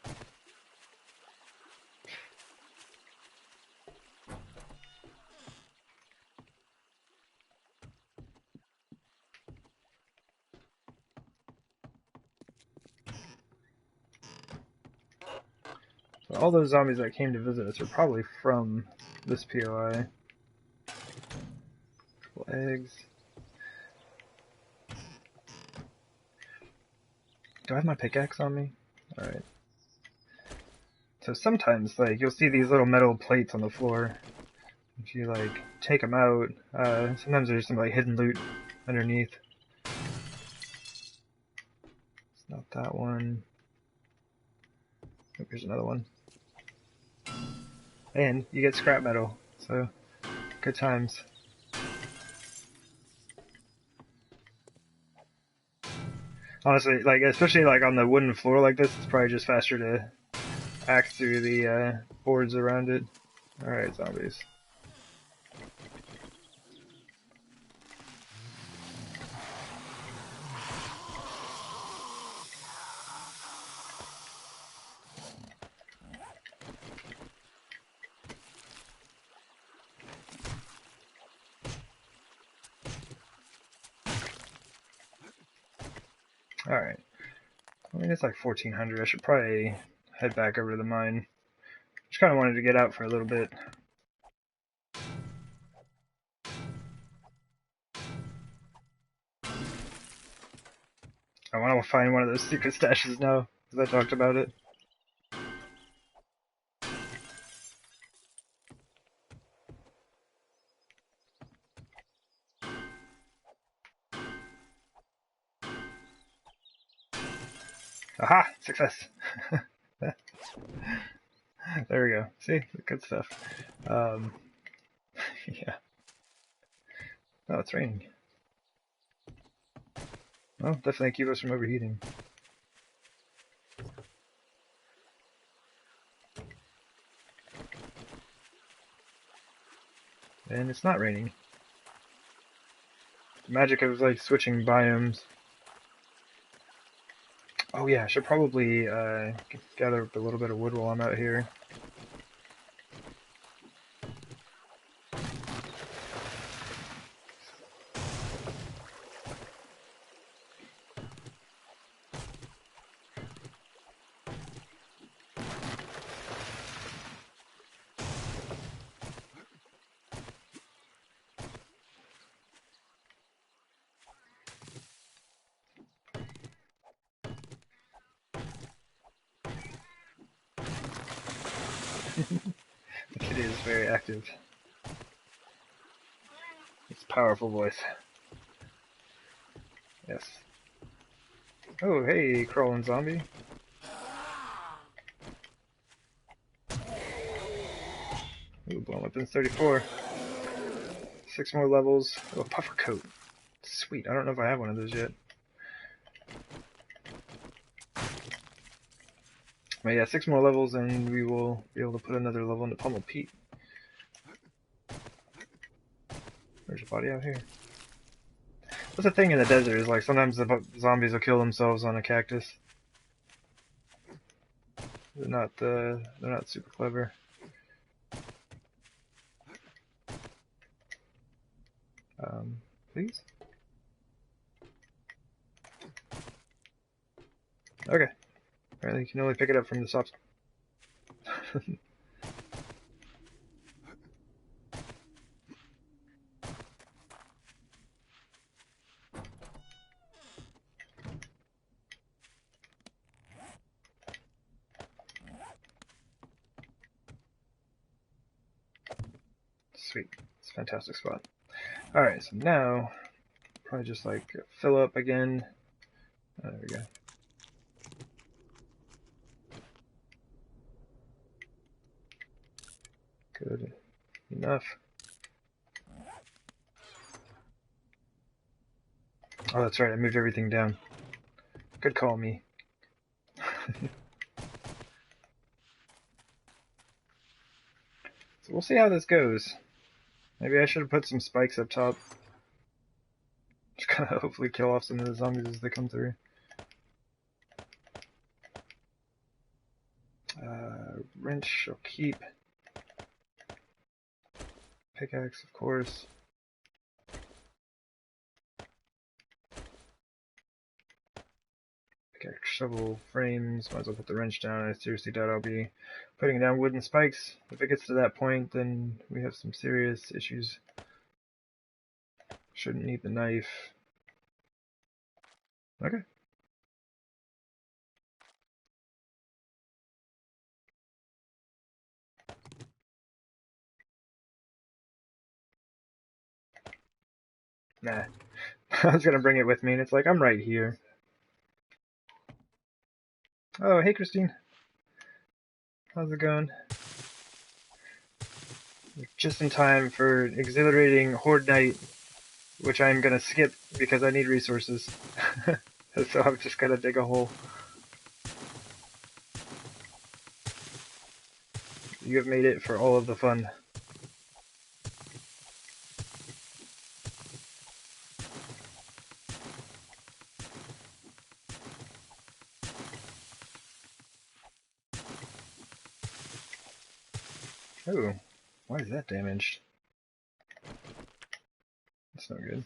Speaker 1: So all those zombies that came to visit us are probably from this POI. Couple eggs. Do I have my pickaxe on me? Alright. So sometimes, like, you'll see these little metal plates on the floor. If you, like, take them out, sometimes there's some, like, hidden loot underneath. It's not that one. Oh, here's another one. And you get scrap metal, so good times. Honestly, like, especially, like, on the wooden floor like this, it's probably just faster to axe through the boards around it. Alright, zombies. Alright. I mean, it's like 1400. I should probably head back over to the mine. Just kind of wanted to get out for a little bit. I want to find one of those secret stashes now, because I talked about it. Aha! Success! There we go. See? Good stuff. Yeah. Oh, it's raining. Well, definitely keep us from overheating. And it's not raining. The magic of, like, switching biomes. Oh yeah, I should probably gather up a little bit of wood while I'm out here. The kitty is very active. It's a powerful voice. Yes. Oh, hey, crawling zombie. Ooh, blown weapons 34. 6 more levels. Oh, puffer coat. Sweet, I don't know if I have one of those yet. But yeah, 6 more levels and we will be able to put another level into Pummel Pete. There's a body out here. What's the thing in the desert is, like, sometimes the zombies will kill themselves on a cactus. They're not super clever. Please? Okay. Apparently you can only pick it up from the top. Sweet. It's a fantastic spot. Alright, so now, probably just like fill up again. There we go. Good enough. Oh, that's right, I moved everything down. Good call, me. So we'll see how this goes. Maybe I should have put some spikes up top. Just kind of hopefully kill off some of the zombies as they come through. Wrench I'll keep. Pickaxe, of course. Pickaxe, shovel, frames. Might as well put the wrench down. I seriously doubt I'll be putting down wooden spikes. If it gets to that point, then we have some serious issues. Shouldn't need the knife. Okay. Nah. I was gonna bring it with me, and it's like, I'm right here. Oh, hey Christine. How's it going? Just in time for exhilarating Horde Night, which I'm gonna skip because I need resources. So I'm just gonna dig a hole. You have made it for all of the fun. Oh, why is that damaged? That's not good.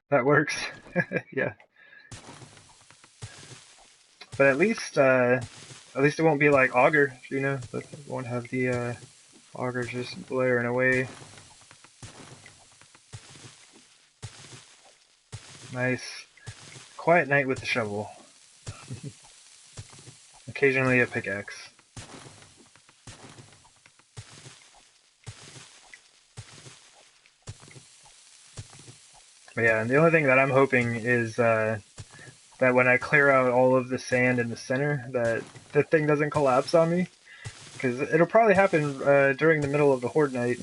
Speaker 1: That works. Yeah. But at least it won't be like Augur, you know? It won't have the Augur just blaring away. Nice. Quiet night with the shovel. Occasionally a pickaxe. But yeah, and the only thing that I'm hoping is that when I clear out all of the sand in the center, that the thing doesn't collapse on me. Because it'll probably happen during the middle of the Horde Night.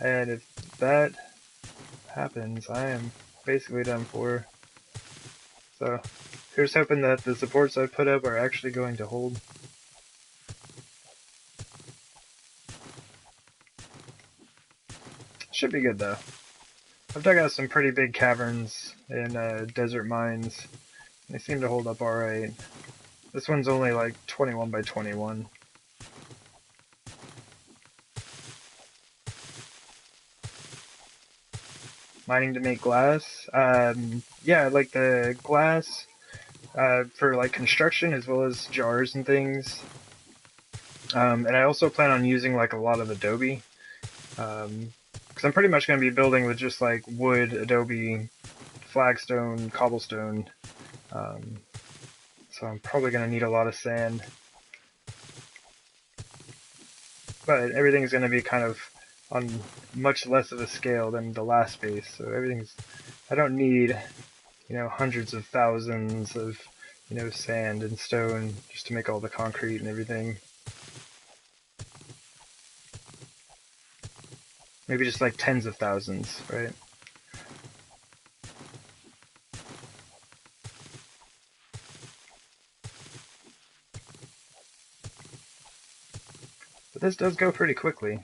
Speaker 1: And if that happens, I am basically done for. So, here's hoping that the supports I put up are actually going to hold. Should be good though. I've dug out some pretty big caverns in desert mines. They seem to hold up alright. This one's only like 21 by 21. Mining to make glass. Yeah, like the glass for like construction as well as jars and things. And I also plan on using like a lot of adobe. Because I'm pretty much going to be building with just like wood, adobe, flagstone, cobblestone. So I'm probably going to need a lot of sand. But everything's going to be kind of on much less of a scale than the last base. So everything's... I don't need, you know, hundreds of thousands of, you know, sand and stone just to make all the concrete and everything. Maybe just like tens of thousands, right? But this does go pretty quickly.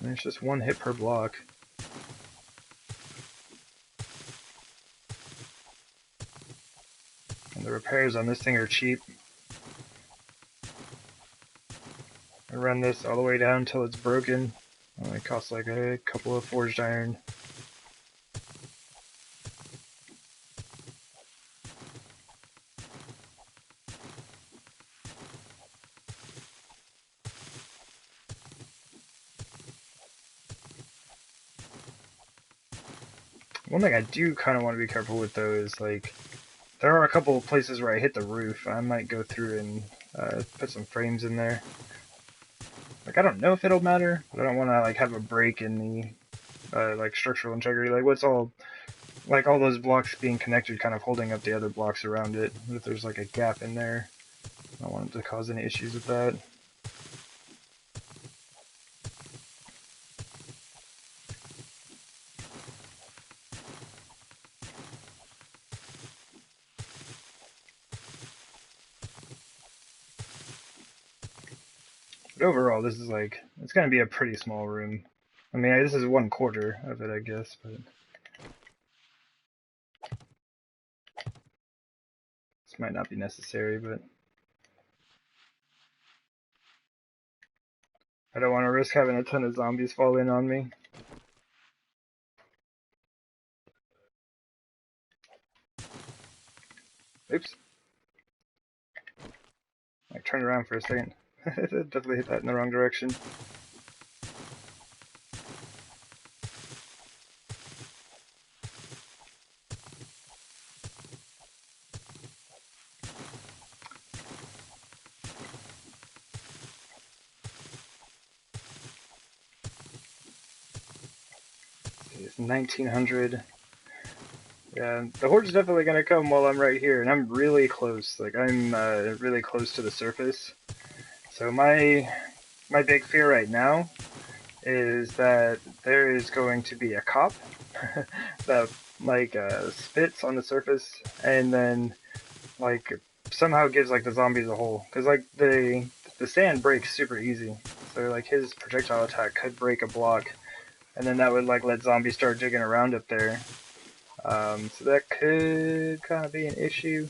Speaker 1: And it's just one hit per block. And the repairs on this thing are cheap. I run this all the way down until it's broken. Only costs like a couple of forged iron. One thing I do kind of want to be careful with though is like there are a couple of places where I hit the roof. I might go through and put some frames in there. Like I don't know if it'll matter, but I don't want to like have a break in the like structural integrity. Like what's all like all those blocks being connected, kind of holding up the other blocks around it. If there's like a gap in there, I don't want it to cause any issues with that. But overall, this is like, it's going to be a pretty small room. I mean, this is 1/4 of it, I guess, but this might not be necessary, but I don't want to risk having a ton of zombies fall in on me. Oops. Like, turn around for a second. Definitely hit that in the wrong direction. It's 1900. Yeah, the horde's definitely gonna come while I'm right here, and I'm really close. Like I'm really close to the surface. So my big fear right now is that there is going to be a cop that like spits on the surface and then like somehow gives like the zombies a hole, because like the sand breaks super easy. So like his projectile attack could break a block, and then that would like let zombies start digging around up there. So that could kind of be an issue.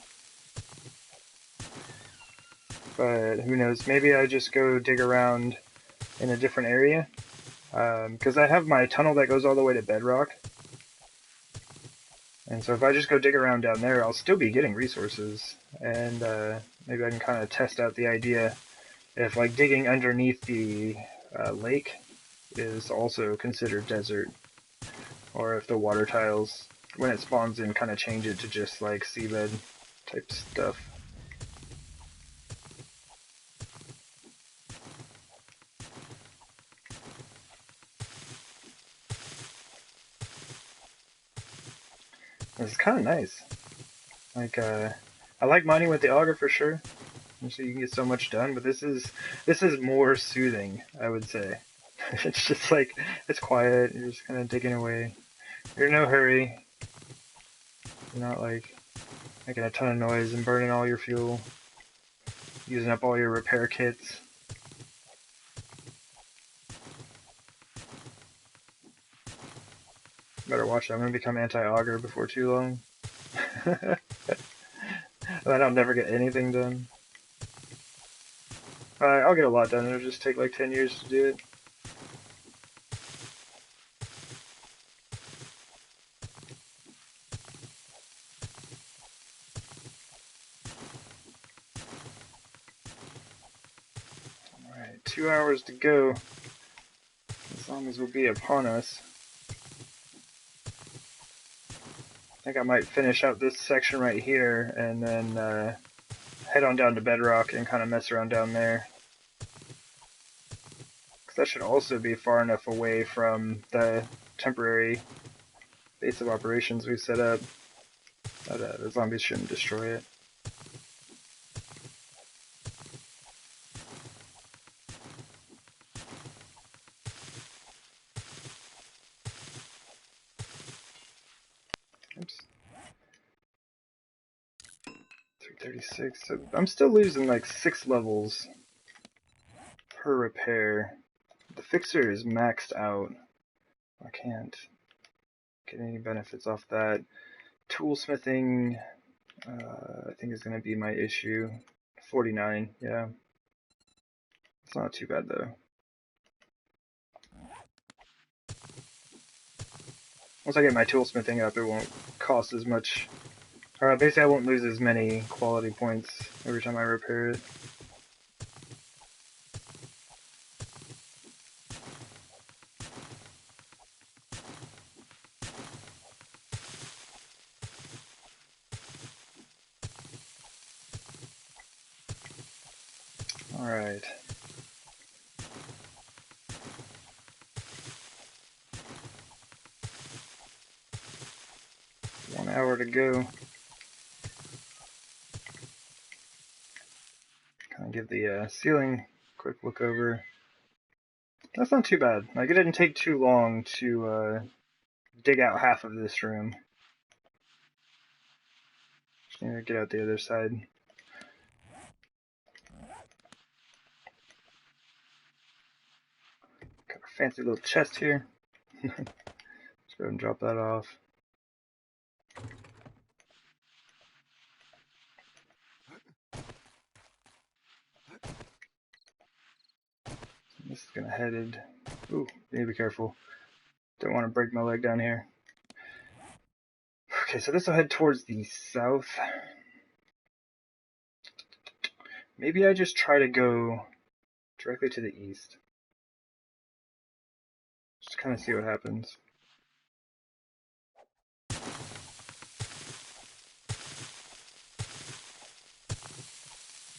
Speaker 1: But who knows? Maybe I just go dig around in a different area. Because I have my tunnel that goes all the way to bedrock. And so if I just go dig around down there, I'll still be getting resources. And maybe I can kind of test out the idea if like digging underneath the lake is also considered desert. Or if the water tiles, when it spawns in, kind of change it to just like seabed type stuff. It's kind of nice. Like, I like mining with the auger for sure. So you can get so much done, but this is more soothing, I would say. It's just like, it's quiet, you're just kind of digging away. You're in no hurry. You're not like making a ton of noise and burning all your fuel, using up all your repair kits. Better watch it, I'm gonna become anti-auger before too long. Then I'll never get anything done. I'll get a lot done, it'll just take like 10 years to do it. Alright, 2 hours to go. The zombies will be upon us. I think I might finish out this section right here and then head on down to bedrock and kind of mess around down there. Because that should also be far enough away from the temporary base of operations we set up that the zombies shouldn't destroy it. Oops. 336. So I'm still losing like 6 levels per repair. The fixer is maxed out. I can't get any benefits off that. Toolsmithing, I think is going to be my issue. 49, yeah. It's not too bad though. Once I get my toolsmithing up, it won't cost as much. Or basically, I won't lose as many quality points every time I repair it. Alright. 1 hour to go. Kind of give the ceiling a quick look over. That's not too bad. Like, it didn't take too long to dig out half of this room. Just need to get out the other side. Got a fancy little chest here. Let's go ahead and drop that off. This is gonna headed. Ooh, need to be careful. Don't want to break my leg down here. Okay, so this will head towards the south. Maybe I just try to go directly to the east. Just kind of see what happens.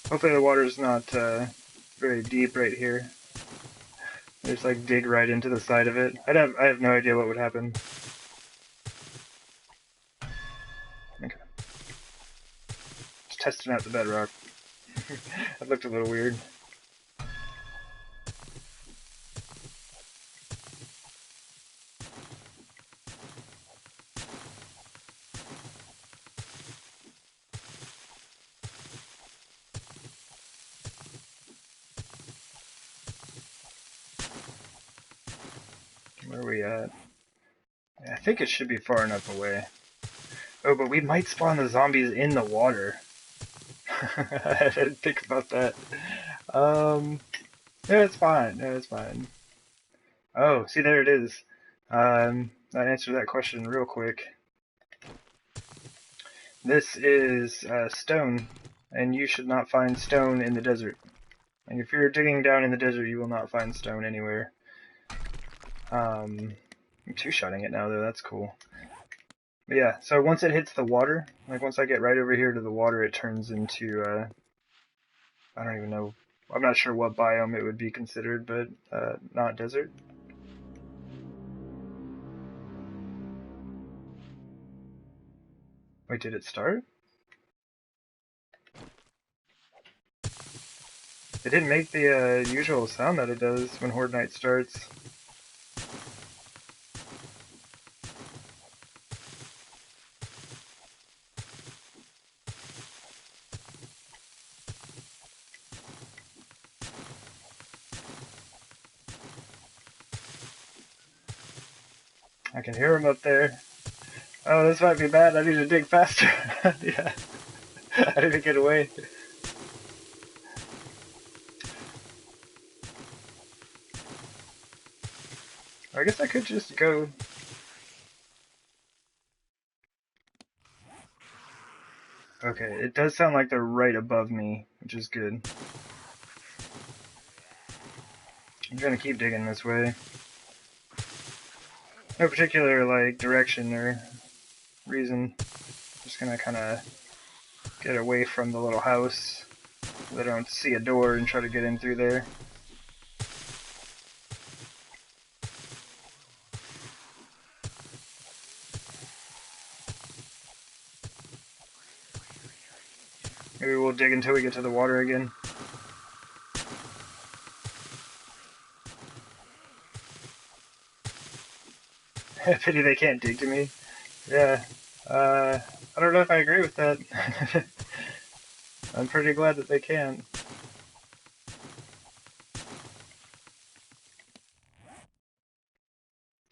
Speaker 1: Hopefully the water's not very deep right here. Just like dig right into the side of it. I have no idea what would happen. Okay. Just testing out the bedrock. That looked a little weird. Where are we at? Yeah, I think it should be far enough away. Oh, but we might spawn the zombies in the water. I didn't think about that. Yeah, it's fine. Yeah, it's fine. Oh, see, there it is. That answered that question real quick. This is stone, and you should not find stone in the desert. And if you're digging down in the desert, you will not find stone anywhere. I'm two-shotting it now, though. That's cool. But yeah, so once it hits the water, like once I get right over here to the water, it turns into, I don't even know. I'm not sure what biome it would be considered, but not desert. Wait, did it start? It didn't make the usual sound that it does when Horde Night starts. I can hear him up there. Oh, this might be bad. I need to dig faster. Yeah. I need to get away. I guess I could just go. Okay, it does sound like they're right above me, which is good. I'm gonna keep digging this way. No particular, like, direction or reason. Just gonna kind of get away from the little house so I don't see a door and try to get in through there. Maybe we'll dig until we get to the water again. Pity they can't dig to me. Yeah. I don't know if I agree with that. I'm pretty glad that they can.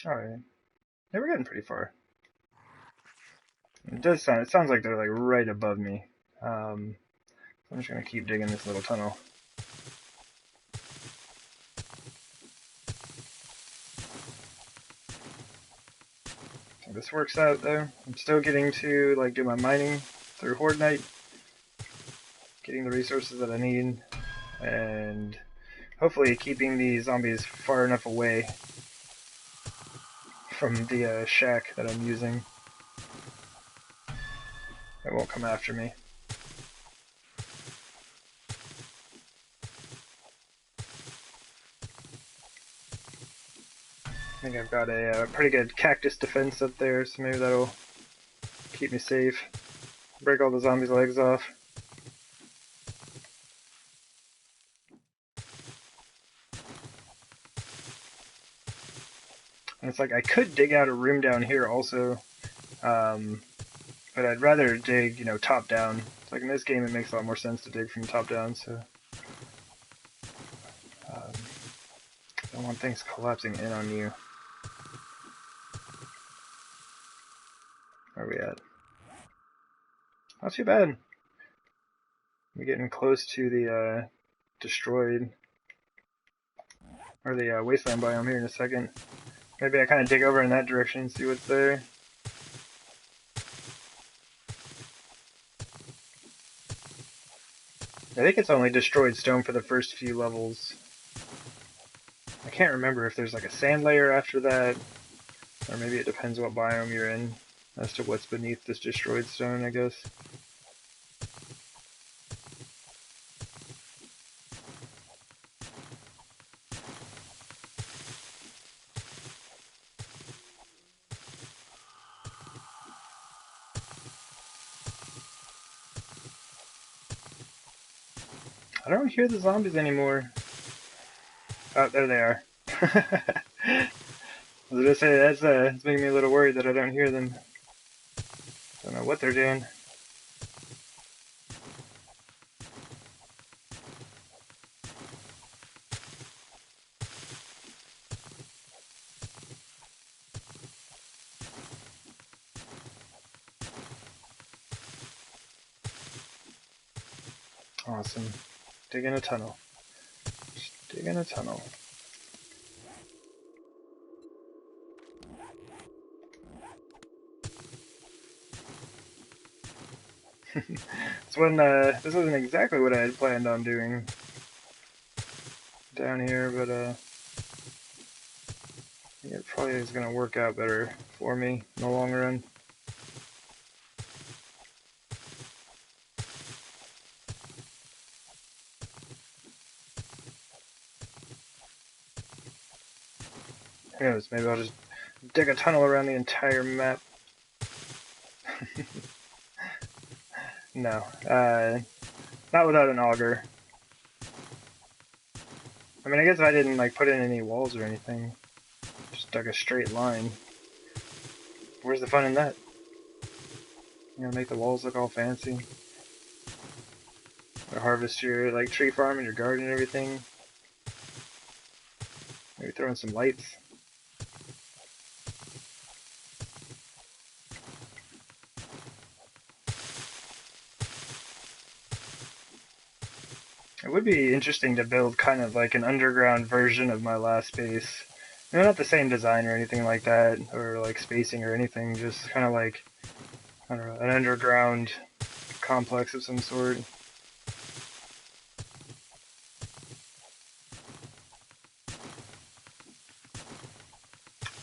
Speaker 1: Alright. Yeah, we're getting pretty far. It sounds like they're like right above me. I'm just gonna keep digging this little tunnel. So this works out though. I'm still getting to like do my mining through Horde Night, getting the resources that I need, and hopefully keeping the zombies far enough away from the shack that I'm using. They won't come after me. I think I've got a pretty good cactus defense up there, so maybe that'll keep me safe. Break all the zombies' legs off. And it's like I could dig out a room down here also, but I'd rather dig, you know, top down. It's like in this game it makes a lot more sense to dig from top down, so I don't want things collapsing in on you. Where are we at? Not too bad. We're getting close to the destroyed, or the wasteland biome here in a second. Maybe I kind of dig over in that direction and see what's there. I think it's only destroyed stone for the first few levels. I can't remember if there's like a sand layer after that, or maybe it depends what biome you're in as to what's beneath this destroyed stone, I guess. I don't hear the zombies anymore. Oh, there they are. I was gonna say, that's making me a little worried that I don't hear them. Don't know what they're doing. Awesome. Dig in a tunnel. Just dig in a tunnel. This wasn't exactly what I had planned on doing down here, but it probably is going to work out better for me in the long run. Who knows, maybe I'll just dig a tunnel around the entire map. No, not without an auger. I mean, I guess if I didn't like put in any walls or anything, just dug a straight line. Where's the fun in that? You know, make the walls look all fancy. Or harvest your like tree farm and your garden and everything. Maybe throw in some lights. It would be interesting to build kind of like an underground version of my last base. You know, not the same design or anything like that, or like spacing or anything, just kind of like, I don't know, an underground complex of some sort.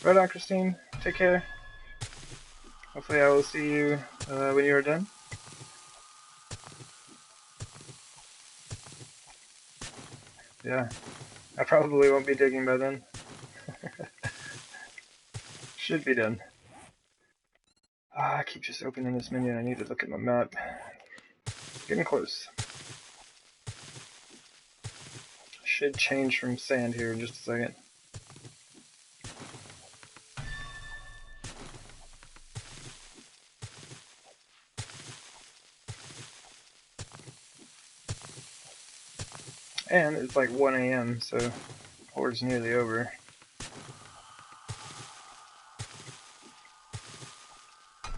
Speaker 1: Right on, Christine. Take care. Hopefully I will see you when you are done. Yeah, I probably won't be digging by then. Should be done. I keep just opening this menu and I need to look at my map. Getting close. Should change from sand here in just a second. And it's like 1 a.m., so horde's nearly over.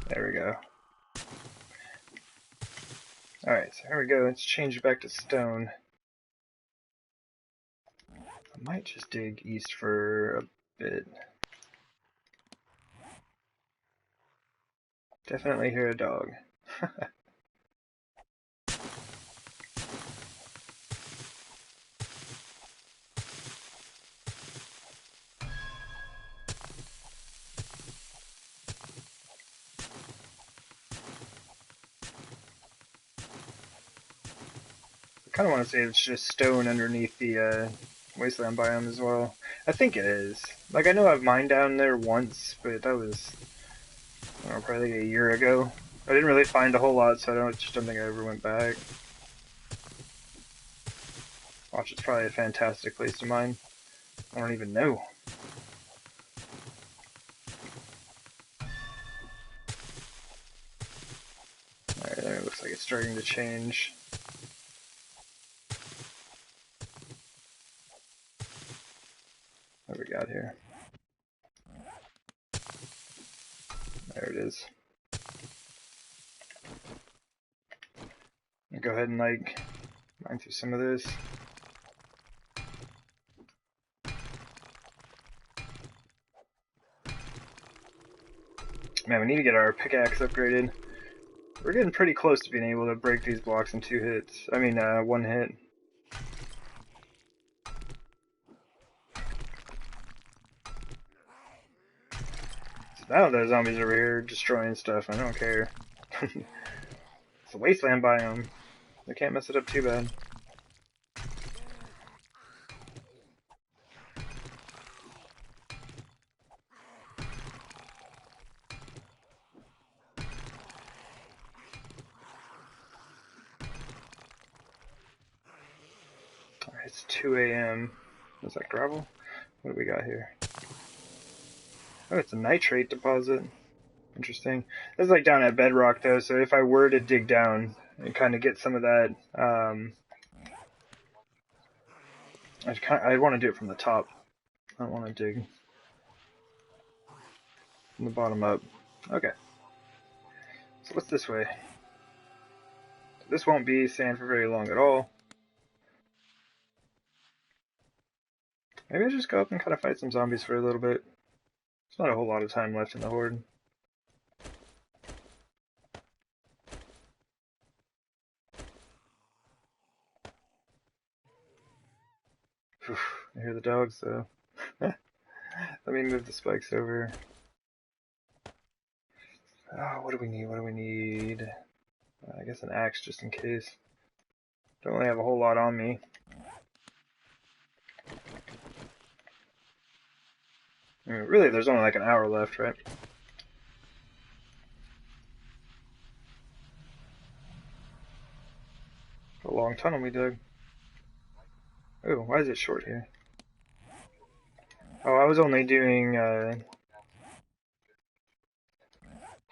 Speaker 1: There we go. Alright, so here we go. Let's change back to stone. I might just dig east for a bit. Definitely hear a dog. I kind of want to say it's just stone underneath the wasteland biome as well. I think it is. Like, I know I've mined down there once, but that was, I don't know, probably like a year ago. I didn't really find a whole lot, so just don't think I ever went back. Watch, it's probably a fantastic place to mine. I don't even know. Alright, there it looks like it's starting to change. What do we got here? There it is. I'll go ahead and like mine through some of this. Man, we need to get our pickaxe upgraded. We're getting pretty close to being able to break these blocks in 2 hits. I mean, 1 hit. So now the zombies over here destroying stuff. I don't care. It's a wasteland biome. They can't mess it up too bad. Alright, it's 2 a.m. Is that gravel? What do we got here? Oh, it's a nitrate deposit. Interesting. This is like down at bedrock though, so if I were to dig down and kind of get some of that, I'd want to do it from the top. I don't want to dig from the bottom up. Okay. So what's this way? This won't be sand for very long at all. Maybe I just go up and kind of fight some zombies for a little bit. There's not a whole lot of time left in the horde. Whew, I hear the dogs though. Let me move the spikes over. Oh, what do we need? What do we need? I guess an axe just in case. Don't really have a whole lot on me. I mean, really, there's only like an hour left, right? A long tunnel we dug. Oh, why is it short here? Oh, I was only doing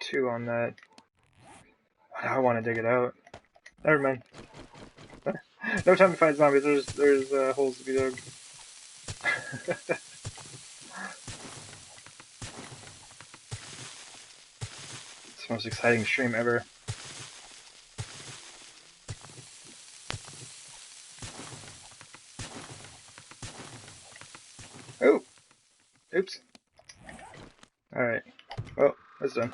Speaker 1: 2 on that. I want to dig it out. Never mind. No time to fight zombies. There's holes to be dug. It's the most exciting stream ever. Oh! Oops. Alright. Well, that's done.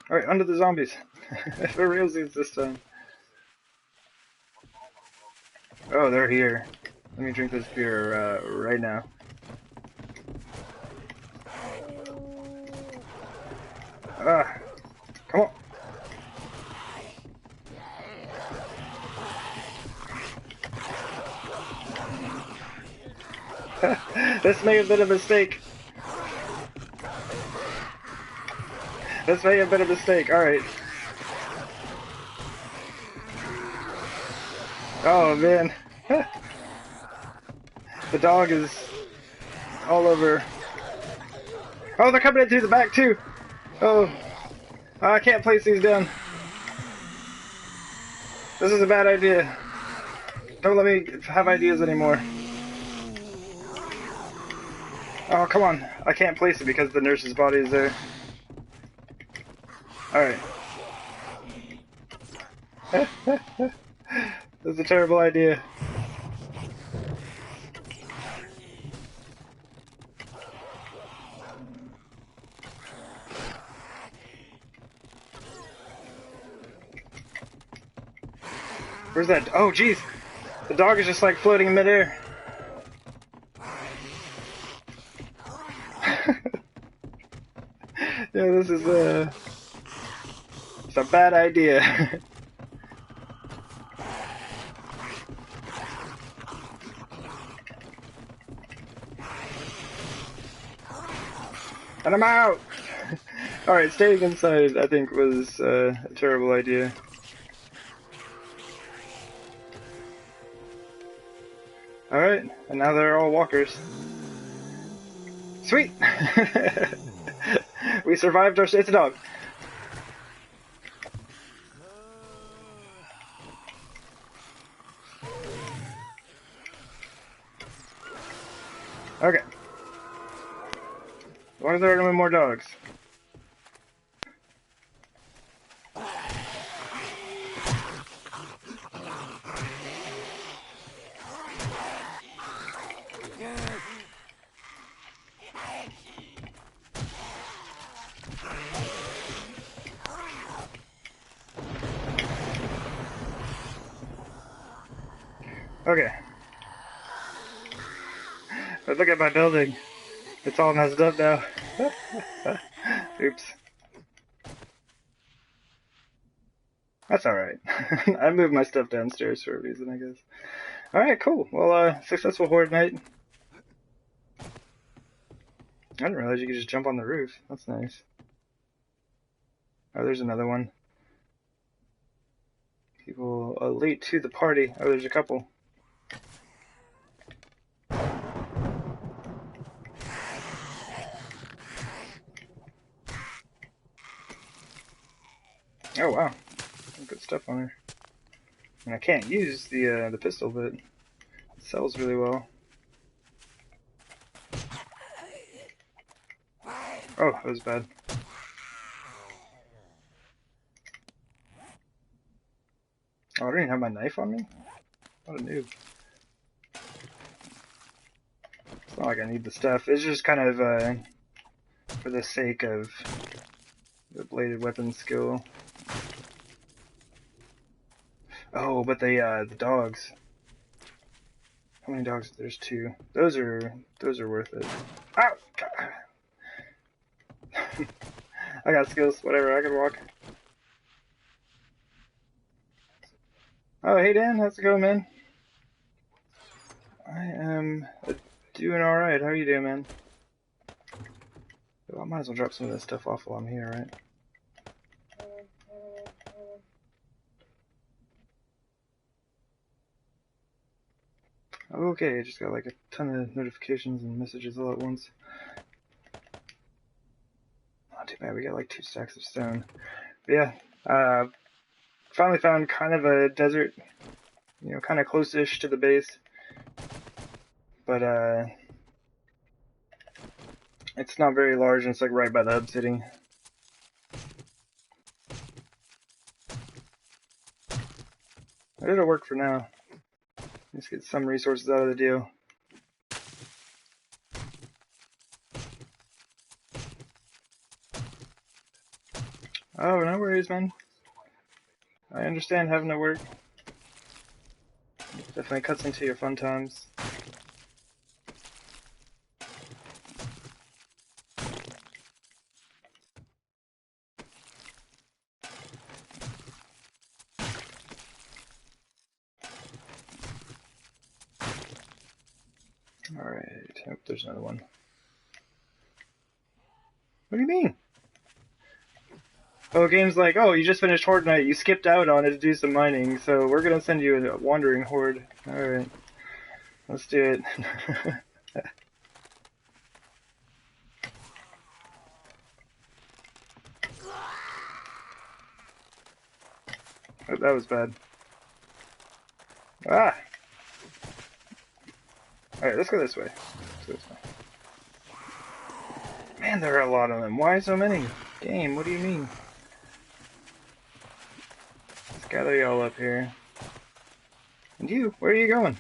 Speaker 1: Alright, under the zombies. For realsies this time. Oh, they're here. Let me drink this beer right now. Ah, come on. This may have been a mistake. This may have been a mistake. Alright. Oh, man. The dog is all over. Oh, they're coming in through the back, too. Oh. I can't place these down. This is a bad idea. Don't let me have ideas anymore. Oh, come on. I can't place it because the nurse's body is there. Alright. That's a terrible idea. Where's that? Oh, jeez. The dog is just like floating in midair. Yeah, this is it's a bad idea. And I'm out! Alright, staying inside, I think, was a terrible idea. Alright, and now they're all walkers. Sweet! We survived our... It's a dog. Okay. Why are there gonna be more dogs? Okay. But look at my building. It's all messed up now. Oops. That's alright. I moved my stuff downstairs for a reason, I guess. Alright, cool. Well, successful horde night. I didn't realize you could just jump on the roof. That's nice. Oh, there's another one. People late to the party. Oh, there's a couple. Oh wow, good stuff on her. And I can't use the pistol, but it sells really well. Oh, that was bad. Oh, I don't even have my knife on me? What a noob. It's not like I need the stuff. It's just kind of for the sake of the bladed weapon skill. Oh, but the dogs. How many dogs? There's 2. Those are worth it. Ow! I got skills. Whatever. I can walk. Oh, hey Dan, how's it going, man? I am doing all right. How are you doing, man? Well, I might as well drop some of that stuff off while I'm here, right? Okay, I just got like a ton of notifications and messages all at once. Not too bad, we got like 2 stacks of stone. But yeah, finally found kind of a desert, you know, kind of close-ish to the base. But it's not very large and it's like right by the hub city. It'll work for now. Let's get some resources out of the deal. Oh, no worries, man. I understand having to work. Definitely cuts into your fun times. Alright, oh, there's another one. What do you mean? Oh, game's like, oh, you just finished Horde Night, you skipped out on it to do some mining, so we're gonna send you a wandering horde. Alright, let's do it. Oh, that was bad. Ah! Alright, let's go this way. Let's go this way. Man, there are a lot of them. Why so many? Game, what do you mean? Let's gather y'all up here. And you, where are you going?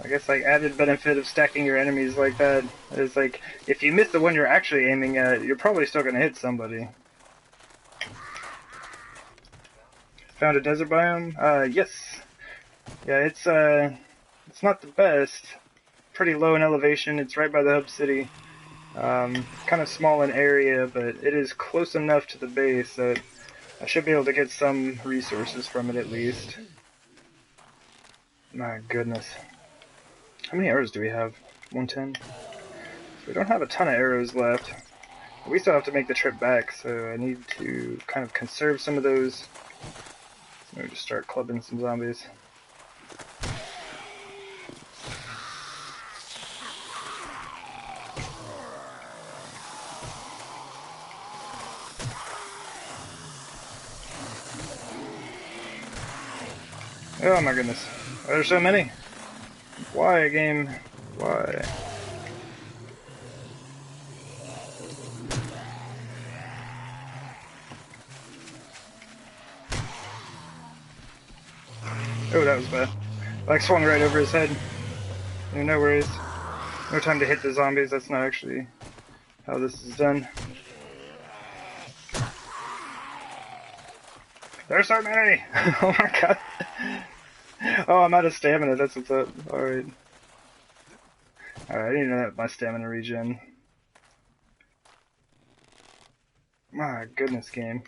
Speaker 1: I guess like added benefit of stacking your enemies like that is like if you miss the one you're actually aiming at, you're probably still gonna hit somebody. Found a desert biome? Yes. Yeah, it's not the best. Pretty low in elevation. It's right by the hub city. Kind of small in area, but it is close enough to the base that I should be able to get some resources from it at least. My goodness. How many arrows do we have? 110? So we don't have a ton of arrows left. We still have to make the trip back, so I need to kind of conserve some of those. So maybe just start clubbing some zombies. Oh my goodness. There's so many. Why, game? Why? Oh, that was bad. Like swung right over his head. No worries. No time to hit the zombies. That's not actually how this is done. There's so many! Oh my god. Oh, I'm out of stamina. That's what's up. Alright. Alright, I need to have my stamina regen. My goodness, game.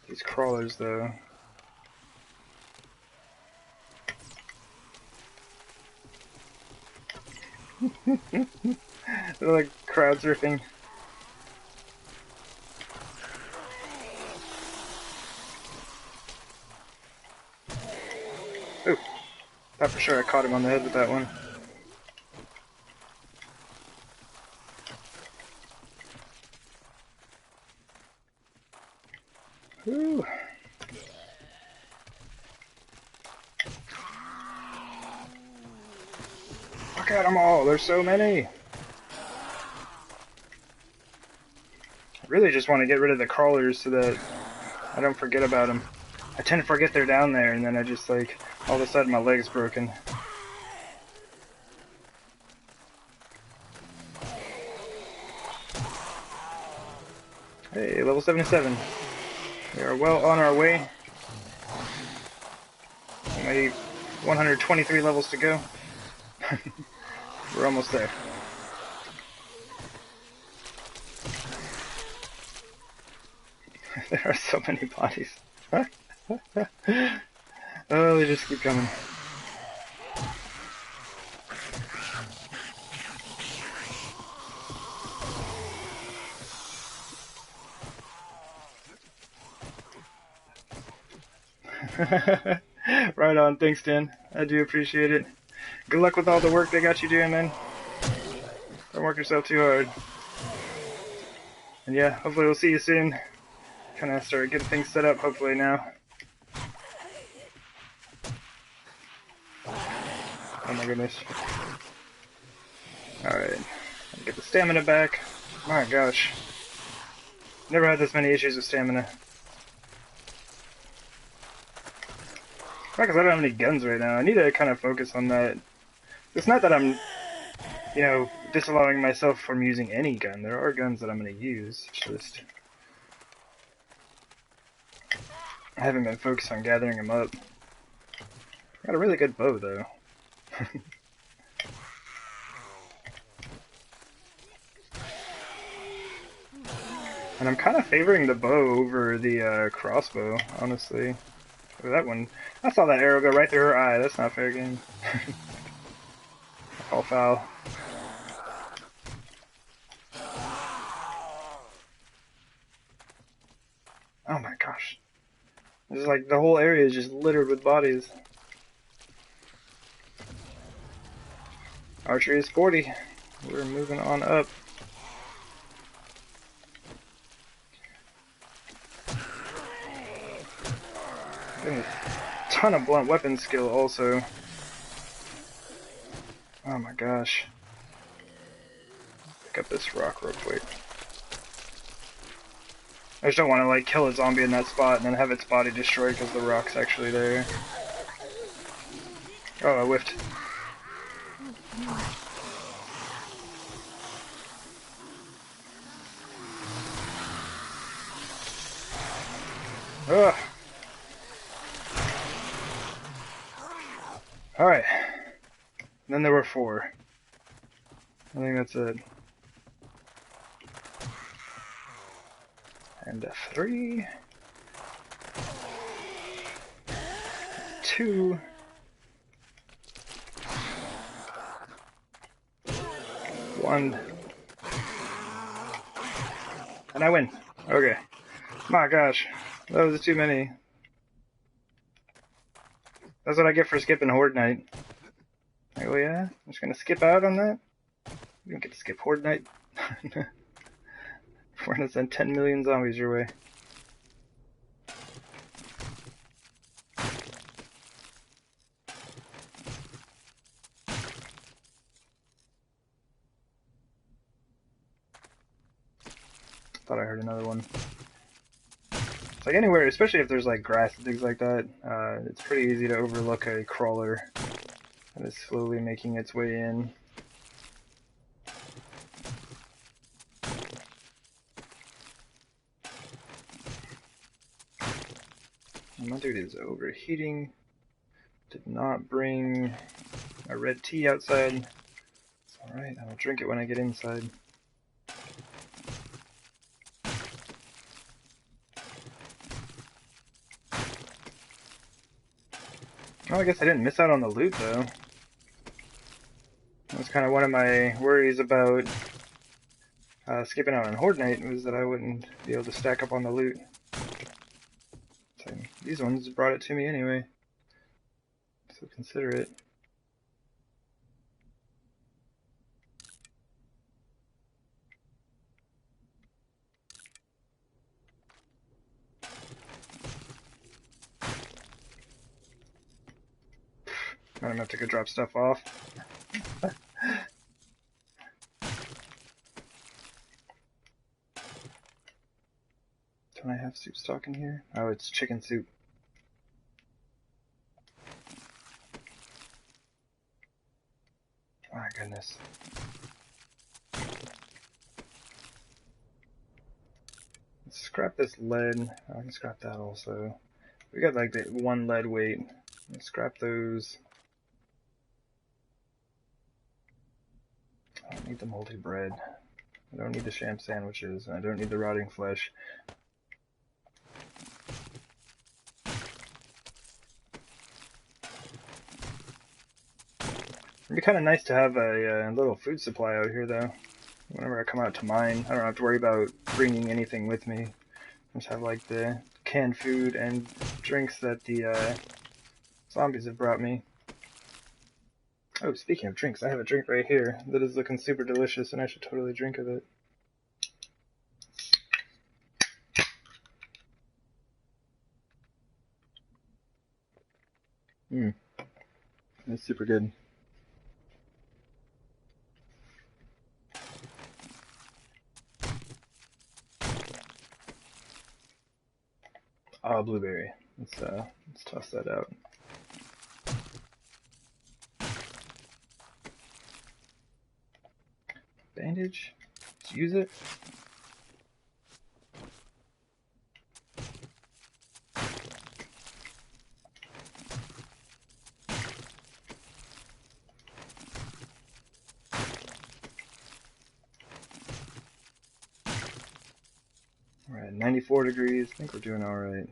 Speaker 1: These crawlers, though. They're like crowd surfing. Ooh. Thought for sure I caught him on the head with that one. Ooh. Look at them all. There's so many. I really just want to get rid of the crawlers so that I don't forget about them. I tend to forget they're down there, and then I just, like, all of a sudden my leg's broken. Hey, level 77. We are well on our way. Only 123 levels to go. We're almost there. There are so many bodies. Oh, they just keep coming. Right on, thanks Dan. I do appreciate it. Good luck with all the work they got you doing, man. Don't work yourself too hard. And yeah, hopefully we'll see you soon. Kind of start getting things set up, hopefully now. Oh my goodness. Alright, get the stamina back. My gosh. Never had this many issues with stamina. Because I don't have any guns right now. I need to kind of focus on that. It's not that I'm, you know, disallowing myself from using any gun. There are guns that I'm going to use. It's just I haven't been focused on gathering them up. Got a really good bow, though. And I'm kind of favoring the bow over the crossbow, honestly. Oh, that one. I saw that arrow go right through her eye. That's not fair game. All foul. Oh my gosh. This is like the whole area is just littered with bodies. Archery is 40. We're moving on up. A ton of blunt weapon skill also. Oh my gosh. Pick up this rock real quick. I just don't want to like kill a zombie in that spot and then have its body destroyed because the rock's actually there. Oh, I whiffed. Ugh. Alright. Then there were 4. I think that's it. And a 3, 2, 1, and I win. Okay. My gosh, that was too many. That's what I get for skipping Horde Night. Like, oh yeah? I'm just gonna skip out on that? You don't get to skip Horde Night. We're gonna send 10 million zombies your way. Thought I heard another one. It's like anywhere, especially if there's like grass and things like that, it's pretty easy to overlook a crawler that is slowly making its way in. And my dude is overheating. Did not bring a red tea outside. It's alright, I will drink it when I get inside. Oh, I guess I didn't miss out on the loot, though. That was kind of one of my worries about skipping out on Horde Night, was that I wouldn't be able to stack up on the loot. So these ones brought it to me anyway, so consider it. I'm gonna have to go drop stuff off. Don't I have soup stock in here? Oh, it's chicken soup. My goodness. Let's scrap this lead. Oh, I can scrap that also. We got like the 1 lead weight. Let's scrap those. I don't need the moldy bread. I don't need the sham sandwiches. I don't need the rotting flesh. It'd be kind of nice to have a little food supply out here, though. Whenever I come out to mine, I don't have to worry about bringing anything with me. I just have like the canned food and drinks that the zombies have brought me. Oh, speaking of drinks, I have a drink right here that is looking super delicious, and I should totally drink of it. That's super good. Ah, blueberry. Let's toss that out. Bandage. Let's use it. We're at 94 degrees. I think we're doing all right.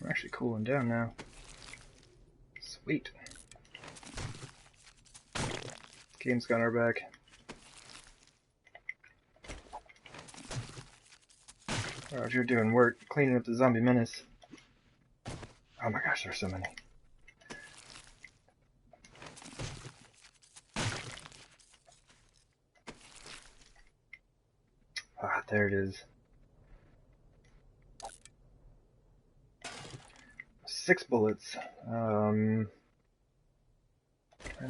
Speaker 1: We're actually cooling down now. Sweet. Game's got our back. We're out here doing work, cleaning up the zombie menace. Oh my gosh, there's so many. Ah, there it is. 6 bullets. We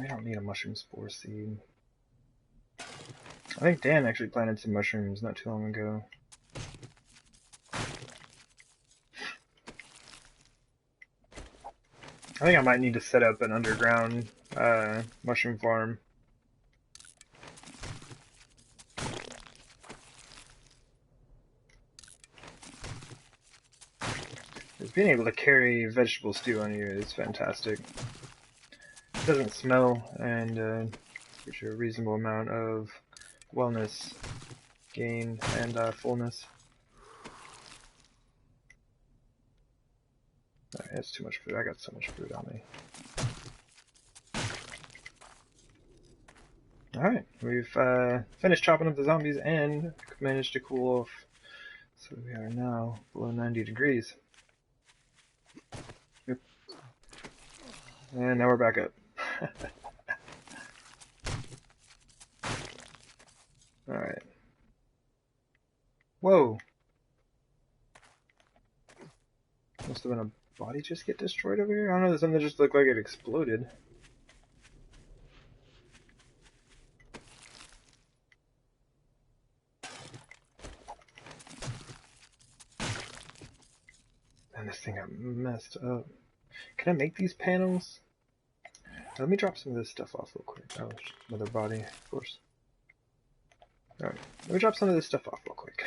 Speaker 1: don't need a mushroom spore seed. I think Dan actually planted some mushrooms not too long ago. I think I might need to set up an underground mushroom farm. Being able to carry vegetable stew on you is fantastic. It doesn't smell, and gives you a reasonable amount of wellness gain and fullness. Alright, that's too much food. I got so much food on me. Alright, we've finished chopping up the zombies and managed to cool off. So we are now below 90 degrees. Yep. And now we're back up. Alright. Whoa! Must have been a body just get destroyed over here? I don't know, there's something that just looked like it exploded. And this thing got messed up. Can I make these panels? Let me drop some of this stuff off real quick. Oh, another body, of course. Alright, let me drop some of this stuff off real quick.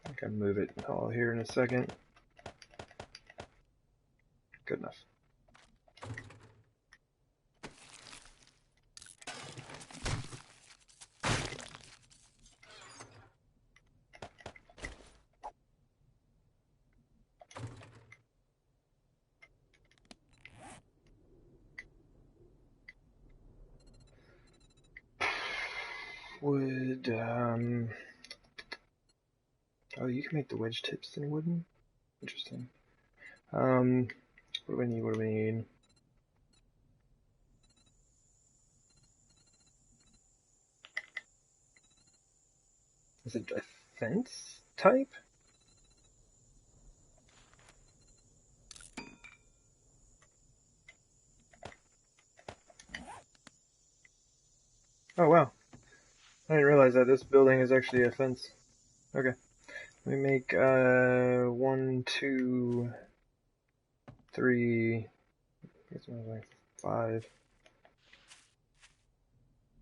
Speaker 1: I can move it all here in a second. Good enough. Wood, oh, you can make the wedge tips in wooden? Interesting. What do we need? What do we need? Is it a fence type? Oh wow. I didn't realize that this building is actually a fence. Okay. Let me make 1, 2, 3, I guess it was like 5,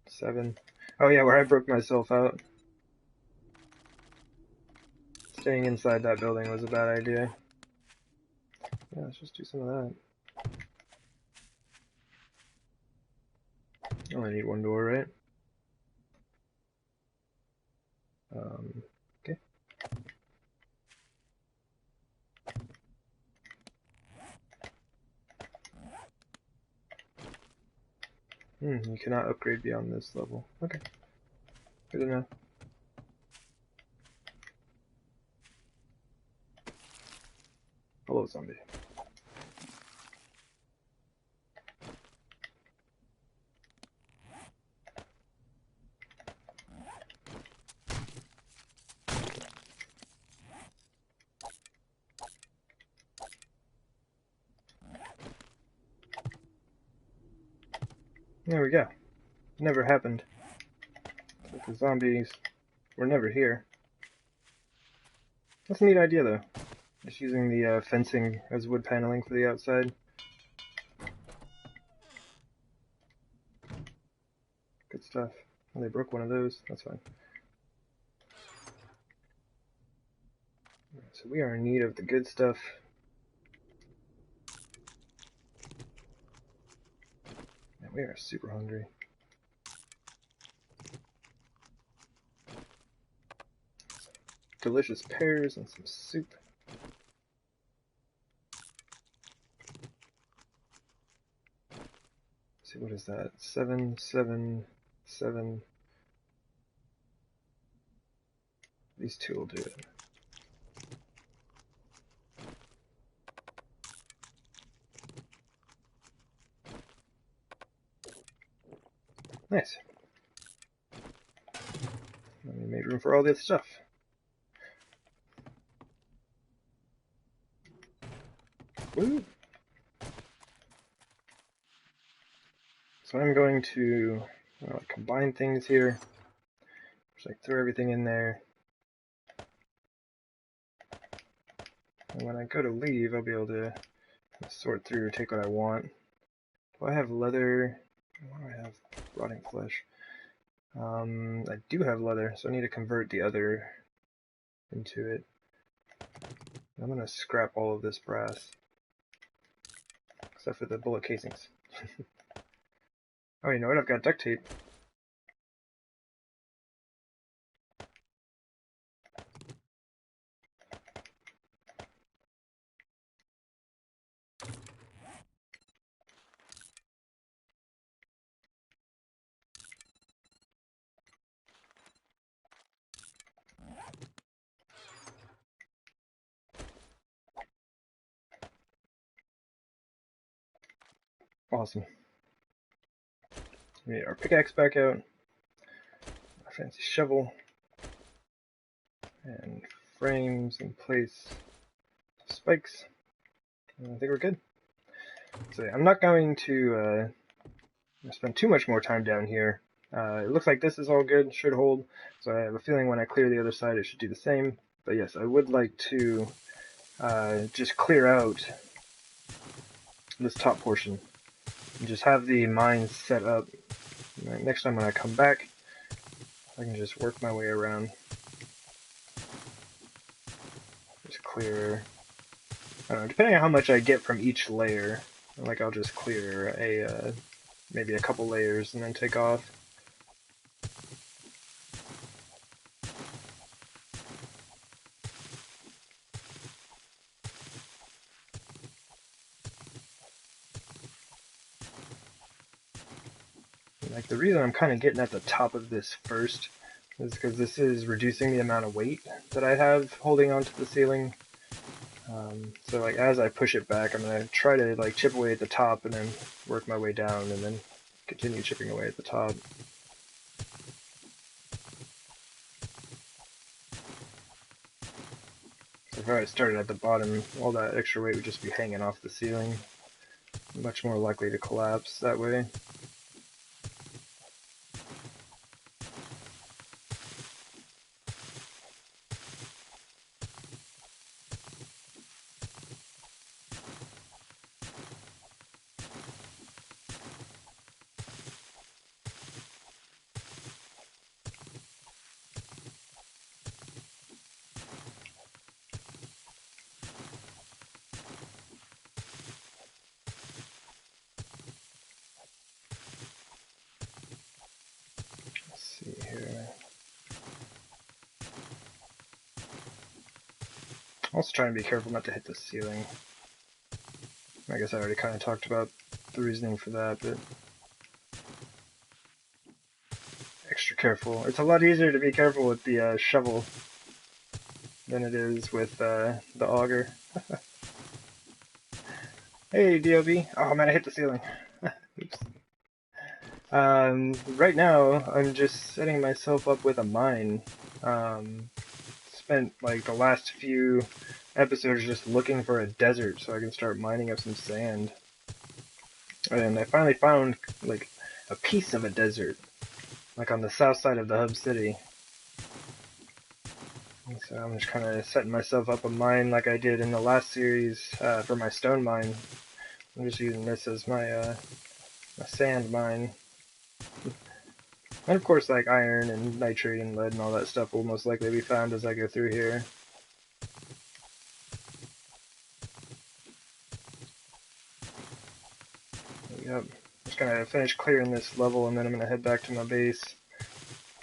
Speaker 1: 7. Oh yeah, where I broke myself out. Staying inside that building was a bad idea. Yeah, let's just do some of that. I only need one door, right? Okay. You cannot upgrade beyond this level. Okay. Good enough. Hello, zombie. There we go. Never happened. But the zombies were never here. That's a neat idea, though. Just using the fencing as wood paneling for the outside. Good stuff. Well, they broke one of those. That's fine. So we are in need of the good stuff. Man, we are super hungry. Delicious pears and some soup. Let's see, what is that? 7, 7, 7. These two will do it. Nice. And we made room for all this stuff. Woo! So I'm going to combine things here. Just like throw everything in there. And when I go to leave, I'll be able to sort through, take what I want. Do I have leather? What do I have? Rotting flesh. I do have leather, so I need to convert the other into it. I'm gonna scrap all of this brass, except for the bullet casings. Oh, you know what? I've got duct tape. Awesome. We need our pickaxe back out, our fancy shovel, and frames in place, spikes, and I think we're good. So yeah, I'm not going to spend too much more time down here. It looks like this is all good, should hold, so I have a feeling when I clear the other side it should do the same. But yes, I would like to just clear out this top portion and just have the mine set up. Next time when I come back, I can just work my way around. Just clear, I don't know, depending on how much I get from each layer, like I'll just clear a maybe a couple layers and then take off. Like the reason I'm kind of getting at the top of this first is because this is reducing the amount of weight that I have holding onto the ceiling. So like as I push it back, I'm gonna try to like chip away at the top and then work my way down and then continue chipping away at the top. So if I started at the bottom, all that extra weight would just be hanging off the ceiling. Much more likely to collapse that way. Let's see here. Also trying to be careful not to hit the ceiling. I guess I already kind of talked about the reasoning for that, but extra careful. It's a lot easier to be careful with the shovel than it is with the auger. Hey, DOB. Oh man, I hit the ceiling. Oops. Right now, I'm just setting myself up with a mine. Spent like the last few episodes just looking for a desert so I can start mining up some sand. And I finally found like a piece of a desert, like on the south side of the hub city. And so I'm just kind of setting myself up a mine like I did in the last series for my stone mine. I'm just using this as my sand mine. And of course, like iron and nitrate and lead and all that stuff will most likely be found as I go through here. Yep. Just gonna finish clearing this level and then I'm gonna head back to my base.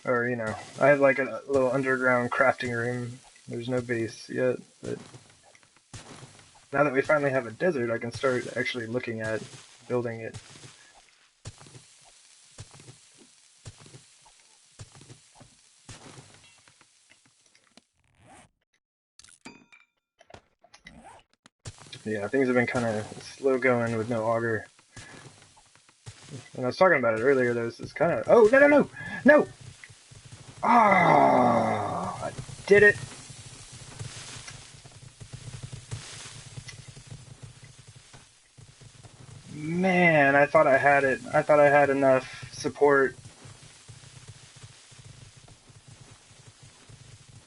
Speaker 1: Or, you know, I have like a little underground crafting room. There's no base yet, but now that we finally have a desert, I can start actually looking at building it. Yeah, things have been kind of slow going with no auger. And I was talking about it earlier, there's this kind of... Oh, no, no, no! No! Oh, I did it! Man, I thought I had it. I thought I had enough support.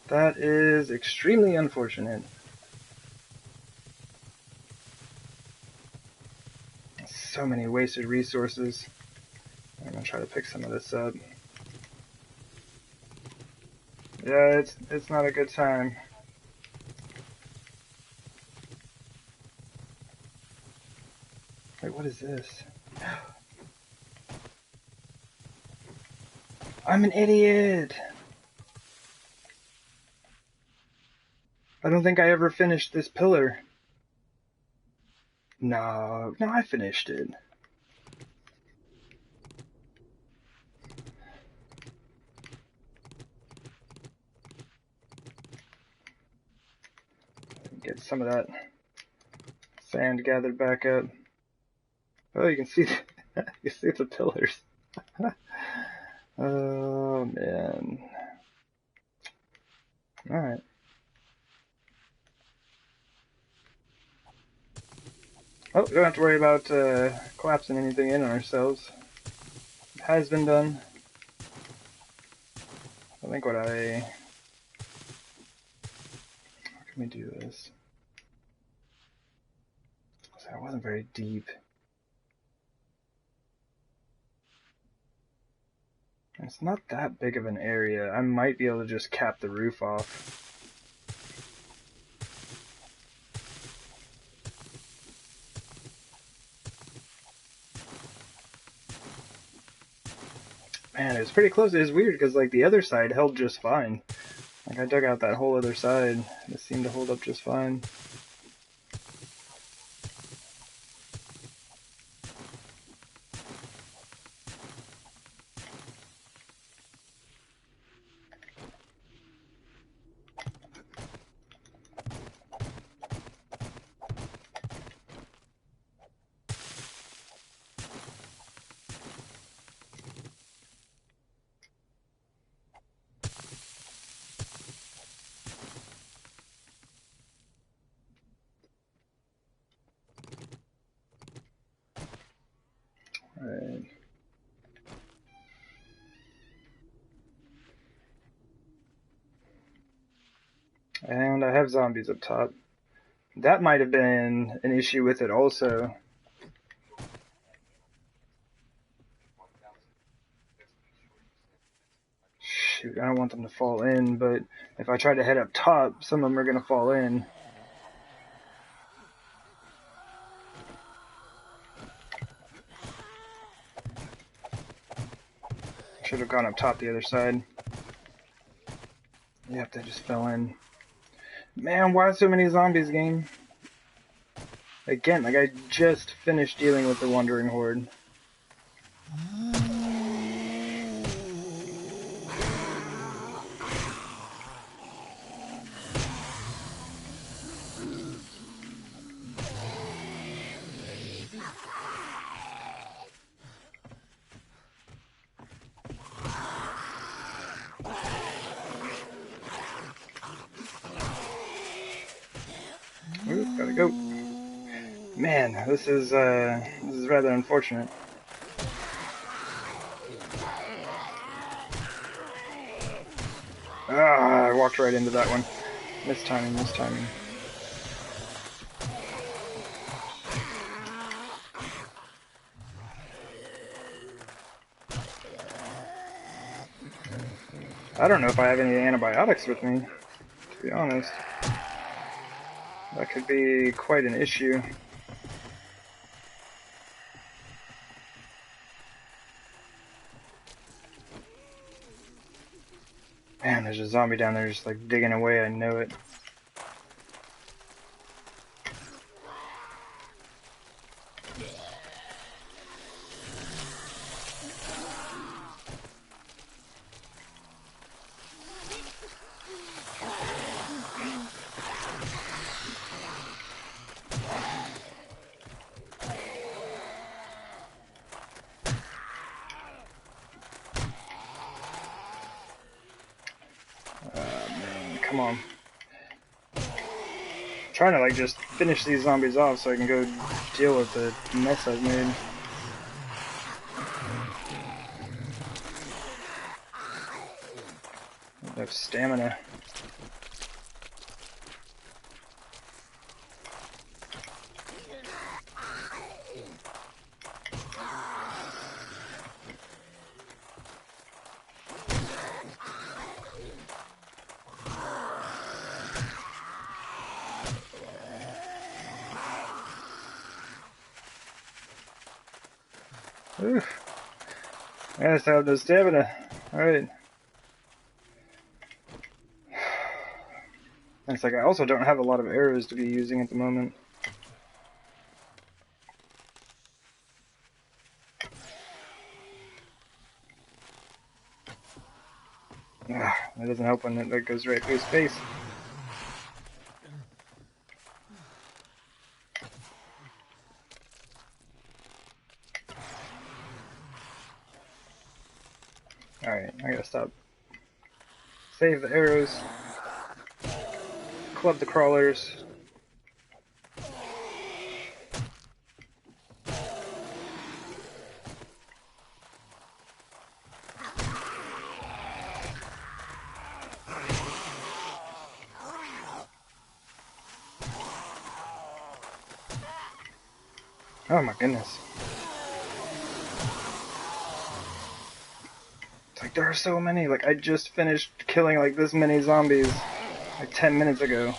Speaker 1: That is extremely unfortunate. So many wasted resources. I'm gonna try to pick some of this up. Yeah, it's not a good time. Wait, what is this? I'm an idiot! I don't think I ever finished this pillar. No, I finished it. Get some of that sand gathered back up. Oh, you can see you see the pillars. Oh man. All right. Oh, we don't have to worry about collapsing anything in on ourselves. It has been done. I think how can we do this? That wasn't very deep. It's not that big of an area. I might be able to just cap the roof off. Man, it was pretty close. It was weird because like the other side held just fine. Like I dug out that whole other side. It seemed to hold up just fine. Alright. And I have zombies up top. That might have been an issue with it also. Shoot, I don't want them to fall in, but if I try to head up top, some of them are going to fall in. Should have gone up top the other side. Yep, they just fell in. Man, why so many zombies, game? Again, like I just finished dealing with the Wandering Horde. Ooh, gotta go. Man, this is rather unfortunate. Ah, I walked right into that one. Mistiming. I don't know if I have any antibiotics with me, to be honest. That could be quite an issue. Man, there's a zombie down there just like digging away, I know it. Man, come on. I'm trying to like just finish these zombies off so I can go deal with the mess I've made. I have stamina. Oof. I just have no stamina. Alright. It's like I also don't have a lot of arrows to be using at the moment. That doesn't help when that goes right through his face. Alright, I gotta stop. Save the arrows. Club the crawlers. Oh my goodness. It's like there are so many. Like I just finished killing like this many zombies like 10 minutes ago.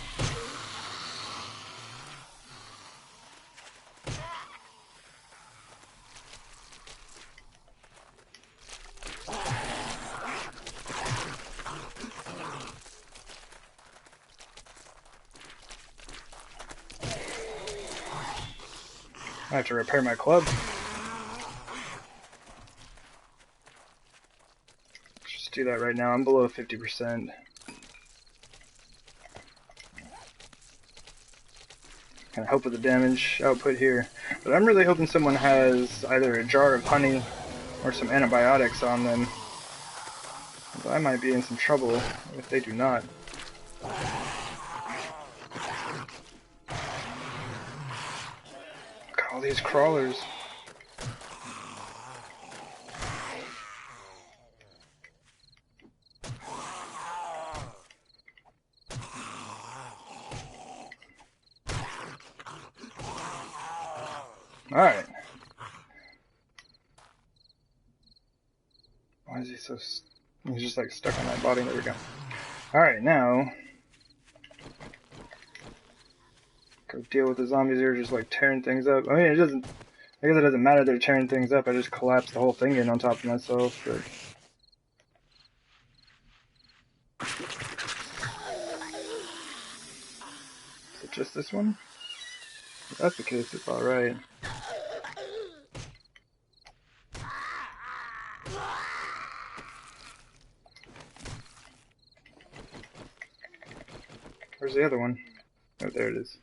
Speaker 1: I have to repair my club. Just do that right now. I'm below 50%. Kind of help with the damage output here. But I'm really hoping someone has either a jar of honey or some antibiotics on them. I might be in some trouble if they do not. Look at all these crawlers. Alright. Why is he so... He's just like stuck on that body. There we go. Alright, now... Go deal with the zombies here, just like tearing things up. I mean, it doesn't... I guess it doesn't matter they're tearing things up. I just collapsed the whole thing in on top of myself, but... Is it just this one? If that's the case, it's alright. Where's the other one? Oh, there it is.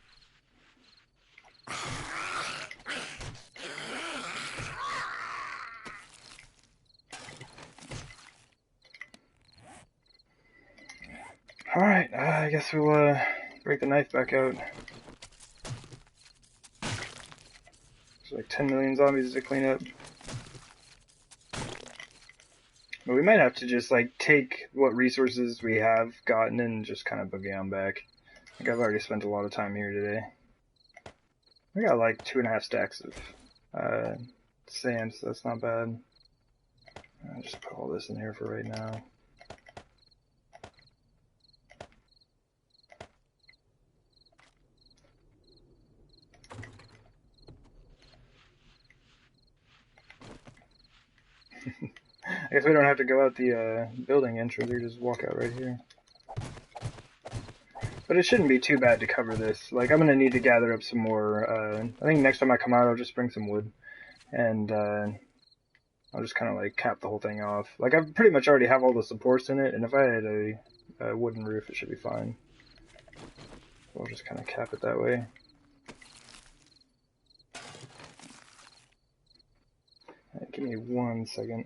Speaker 1: Alright, I guess we'll break the knife back out. There's like 10 million zombies to clean up. But we might have to just like take what resources we have gotten and just kind of boogie on back. I think I've already spent a lot of time here today. We got like 2.5 stacks of sand, so that's not bad. I'll just put all this in here for right now. I guess we don't have to go out the building entrance, we just walk out right here. But it shouldn't be too bad to cover this. Like, I'm gonna need to gather up some more, I think next time I come out I'll just bring some wood. And, I'll just kind of like cap the whole thing off. Like, I pretty much already have all the supports in it, and if I had a wooden roof it should be fine. So I'll just kind of cap it that way. Right, give me 1 second.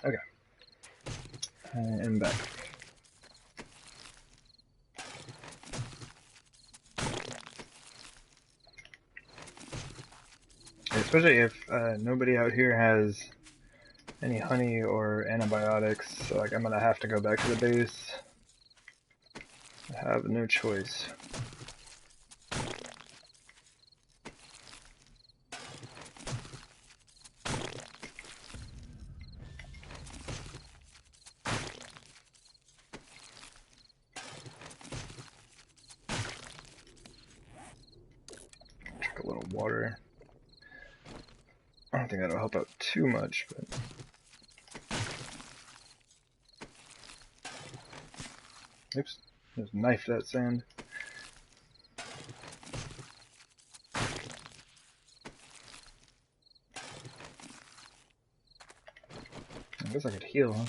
Speaker 1: Okay. And back. especially if nobody out here has any honey or antibiotics, so like I'm gonna have to go back to the base. I have no choice. Drink a little water. I don't think that'll help out too much, but oops, just knifed that sand. I guess I could heal, huh?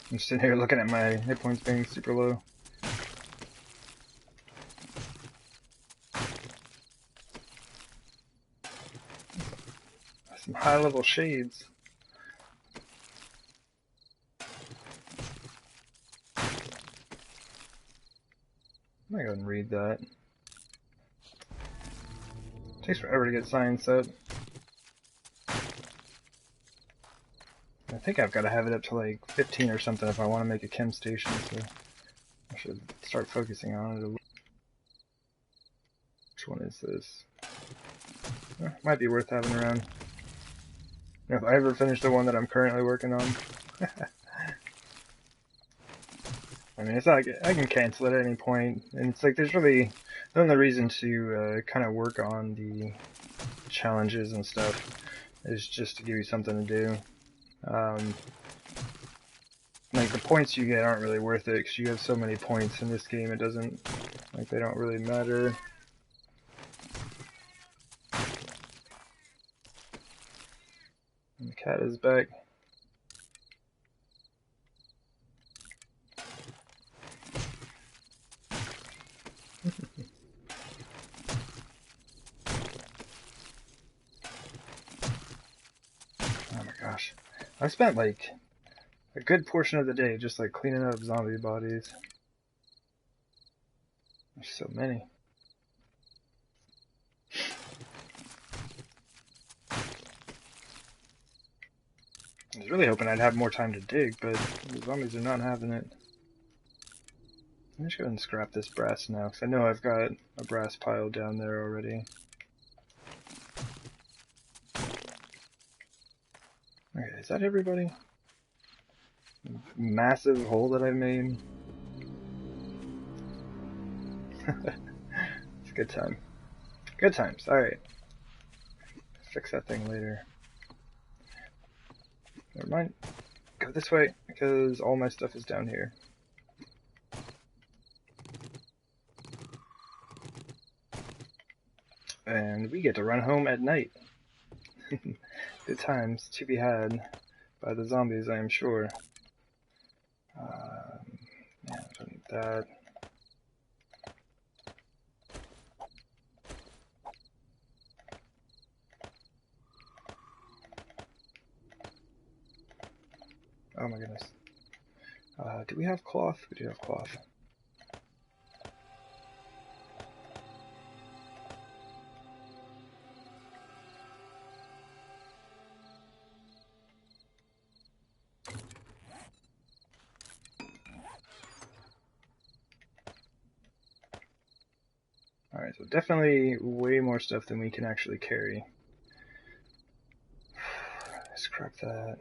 Speaker 1: I'm sitting here looking at my hit points being super low. Some high level shades. I'm gonna go ahead and read that. Takes forever to get signs set. I think I've got to have it up to like 15 or something if I want to make a chem station, so I should start focusing on it a little. Which one is this? Might be worth having around. If I ever finish the one that I'm currently working on. I mean, it's not like I can cancel it at any point, and it's like there's really no other reason to kind of work on the challenges and stuff. Is just to give you something to do. Like the points you get aren't really worth it because you have so many points in this game. It doesn't like they don't really matter. And the cat is back. Oh my gosh. I spent like a good portion of the day just like cleaning up zombie bodies. There's so many. I was really hoping I'd have more time to dig, but the zombies are not having it. Let me just go ahead and scrap this brass now, because I know I've got a brass pile down there already. Okay, is that everybody? Massive hole that I made. It's a good time. Good times, alright. Fix that thing later. Never mind. Go this way, because all my stuff is down here. And we get to run home at night. Good times to be had by the zombies, I am sure. Yeah, I don't need that. Oh my goodness. Do we have cloth? We do have cloth. Alright, so definitely way more stuff than we can actually carry. Scrap that.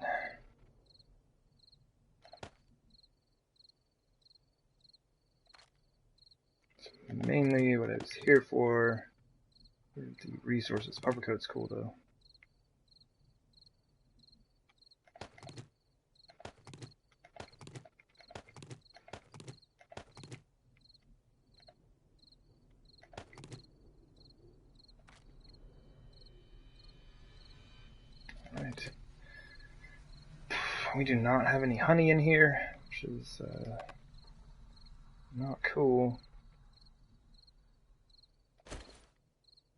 Speaker 1: So mainly what I was here for were the resources. Puffer coat's cool though. Alright. We do not have any honey in here, which is not cool.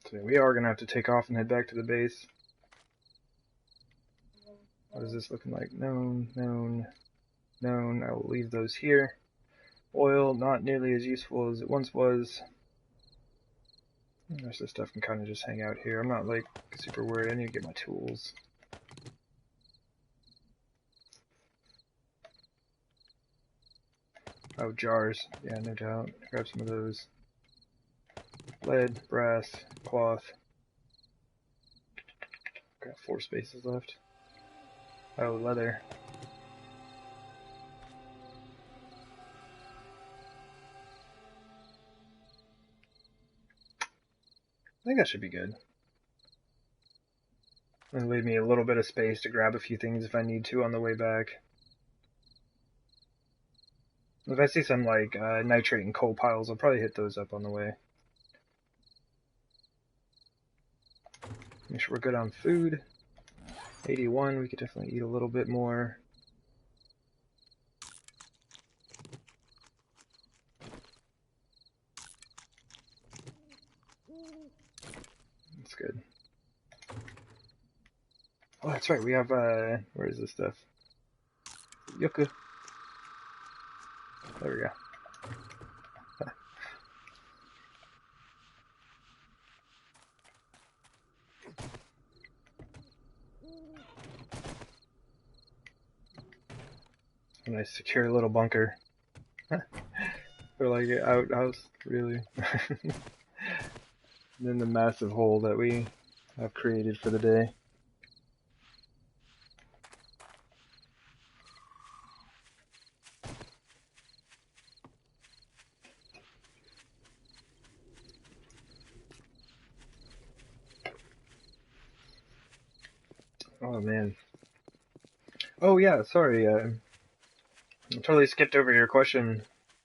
Speaker 1: So we are going to have to take off and head back to the base. What is this looking like? Known, known, known. I will leave those here. Oil, not nearly as useful as it once was. The rest of the stuff can kind of just hang out here. I'm not like super worried. I need to get my tools. Oh, jars. Yeah, no doubt. Grab some of those. Lead, brass, cloth. Got 4 spaces left. Oh, leather. I think that should be good. And leave me a little bit of space to grab a few things if I need to on the way back. If I see some like nitrate and coal piles, I'll probably hit those up on the way. Make sure we're good on food. 81, we could definitely eat a little bit more. That's good. Oh, that's right, we have, where is this stuff? Yucca. There we go. A nice secure little bunker. For like an outhouse, really. And then the massive hole that we have created for the day. Oh man. Oh yeah, sorry. I totally skipped over your question.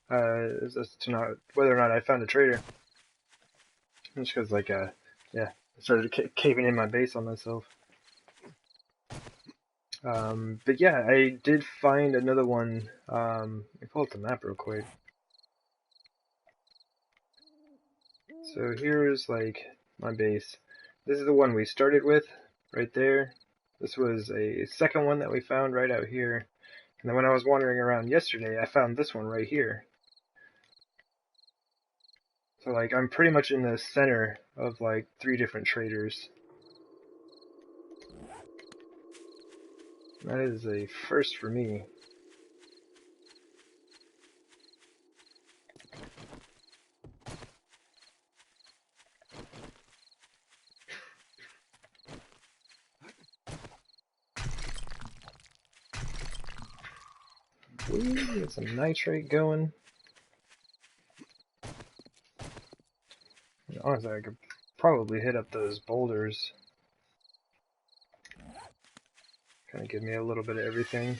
Speaker 1: As to not whether or not I found a trader. Just because, like, yeah, I started caving in my base on myself. But yeah, I did find another one. Let me pull up the map real quick. So here's like my base. This is the one we started with, right there. This was a second one that we found right out here. And then when I was wandering around yesterday, I found this one right here. So like I'm pretty much in the center of like 3 different traders. That is a first for me. Ooh, get some nitrate going. And honestly, I could probably hit up those boulders. Kind of give me a little bit of everything.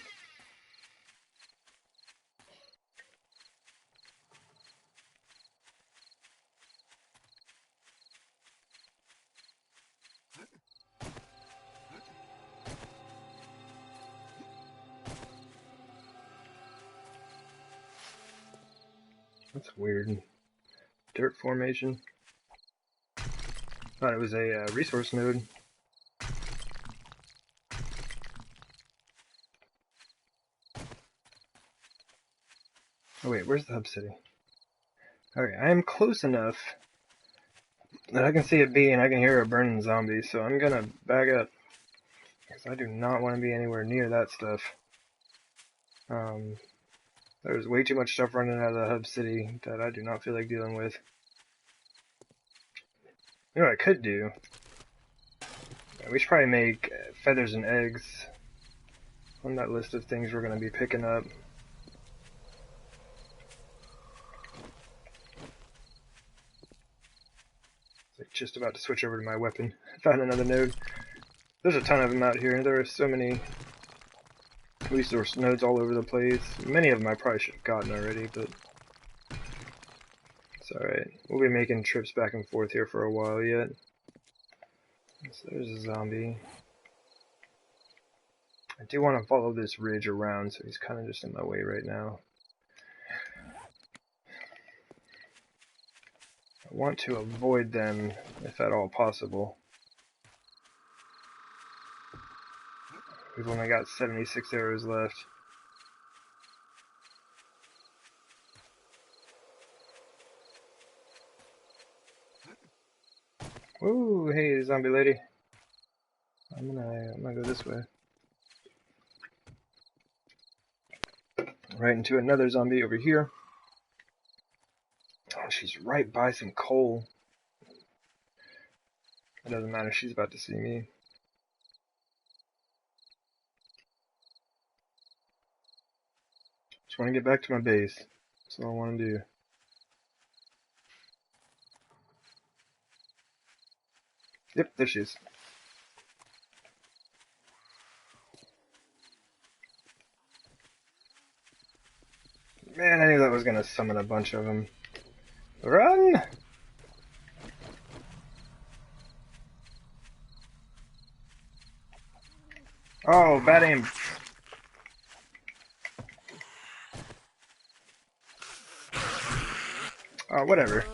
Speaker 1: That's weird. Dirt formation. Thought it was a resource node. Oh wait, where's the hub city? Okay, I am close enough that I can see a bee and I can hear a burning zombie, so I'm gonna back up. Because I do not want to be anywhere near that stuff. There's way too much stuff running out of the hub city that I do not feel like dealing with. You know what I could do? We should probably make feathers and eggs on that list of things we're going to be picking up. Like just about to switch over to my weapon. Found another node. There's a ton of them out here. There are so many resource nodes all over the place. Many of them I probably should have gotten already, but it's alright. We'll be making trips back and forth here for a while yet. So there's a zombie. I do want to follow this ridge around, so he's kind of just in my way right now. I want to avoid them if at all possible. We've only got 76 arrows left. Ooh, hey, zombie lady. I'm gonna go this way. Right into another zombie over here. Oh, she's right by some coal. It doesn't matter, she's about to see me. Just want to get back to my base. That's all I want to do. Yep, there she is. Man, I knew that was gonna summon a bunch of them. Run! Oh, bad aim. Oh, whatever.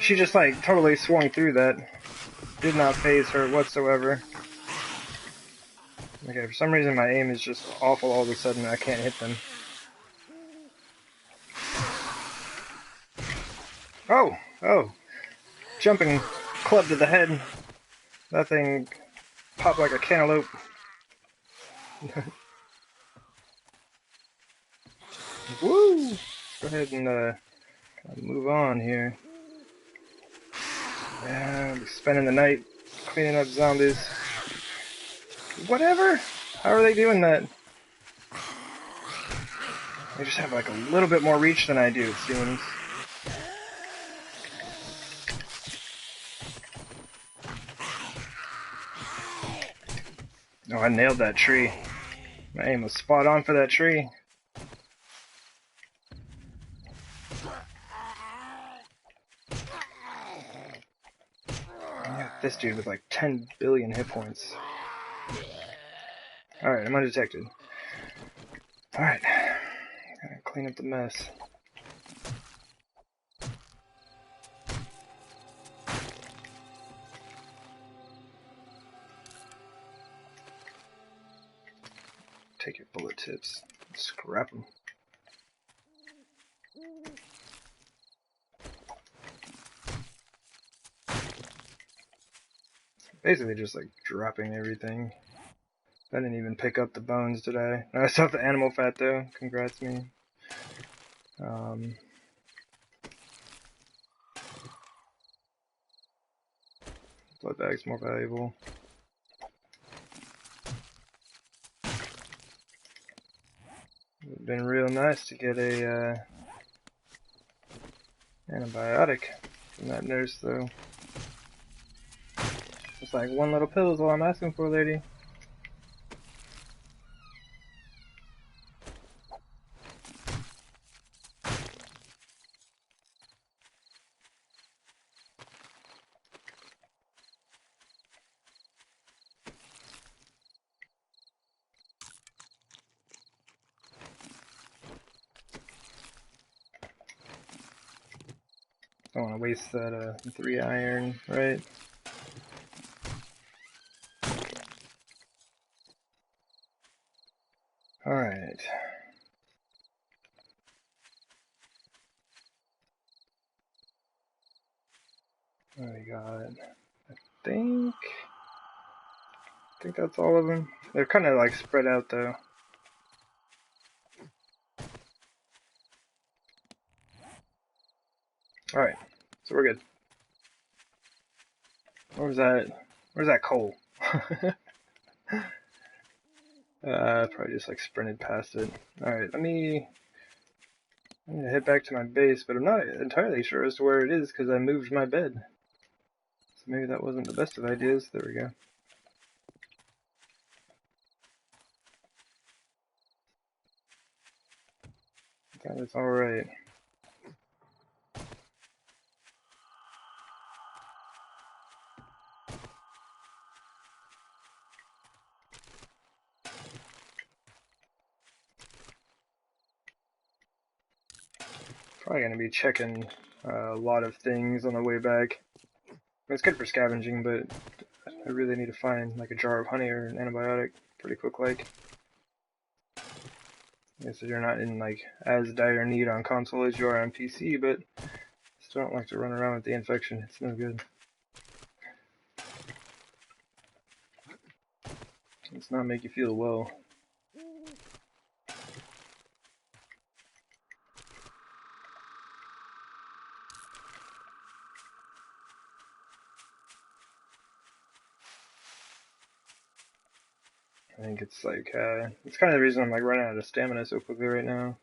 Speaker 1: She just like totally swung through that. Did not phase her whatsoever. Okay, for some reason my aim is just awful all of a sudden. I can't hit them. Oh! Jumping club to the head. That thing popped like a cantaloupe. Woo! Go ahead and move on here. Yeah, I'll be spending the night cleaning up zombies. Whatever! How are they doing that? They just have like a little bit more reach than I do, it seems. Oh, I nailed that tree. My aim was spot on for that tree. I got this dude with like 10 billion hit points. Alright, I'm undetected. Alright. Gotta clean up the mess. Take your bullet tips. Scrap them. Basically just like dropping everything. I didn't even pick up the bones, did I? No, I still have the animal fat though. Congrats me. Blood bag's more valuable. It would have been real nice to get a antibiotic from that nurse though. It's like one little pill is all I'm asking for, lady. Don't want to waste that 3 iron, right? Alright. What do we got? I think that's all of them. They're kind of like spread out though. Alright, so we're good. Where's that coal? Probably just like sprinted past it. Alright, I'm gonna head back to my base, but I'm not entirely sure as to where it is because I moved my bed. So maybe that wasn't the best of ideas. There we go. That is alright. Probably gonna be checking a lot of things on the way back. It's good for scavenging, but I really need to find like a jar of honey or an antibiotic pretty quick like. I guess you're not in like as dire need on console as you are on PC, but still don't like to run around with the infection. It's no good. Let's not make you feel low. I think it's like, it's kind of the reason I'm like running out of stamina so quickly right now.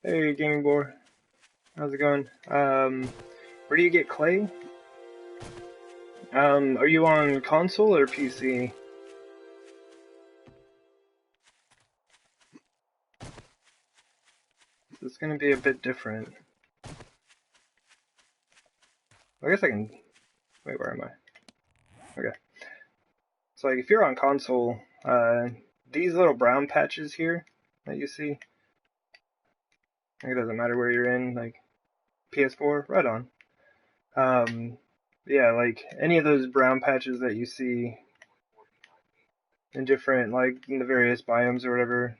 Speaker 1: Hey, Gaming Boar. How's it going? Where do you get clay? Are you on console or PC? It's gonna be a bit different. I guess I can... Wait, where am I? Okay. So like, if you're on console, these little brown patches here that you see, it doesn't matter where you're in, like PS4, right on. Yeah, like any of those brown patches that you see in different, like in the various biomes or whatever,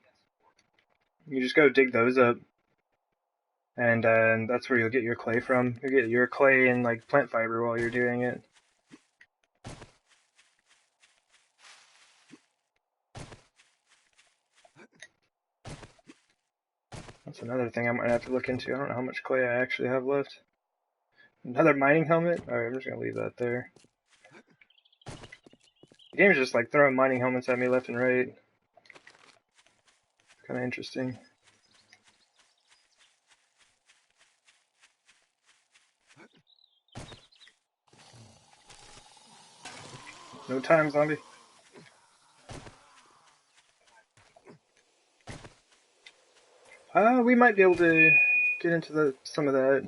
Speaker 1: you just go dig those up, and that's where you'll get your clay from. You get your clay and like plant fiber while you're doing it. That's another thing I might have to look into. I don't know how much clay I actually have left. Another mining helmet? Alright, I'm just gonna leave that there. The game's just like throwing mining helmets at me left and right. It's kinda interesting. No time, zombie. We might be able to get into some of that.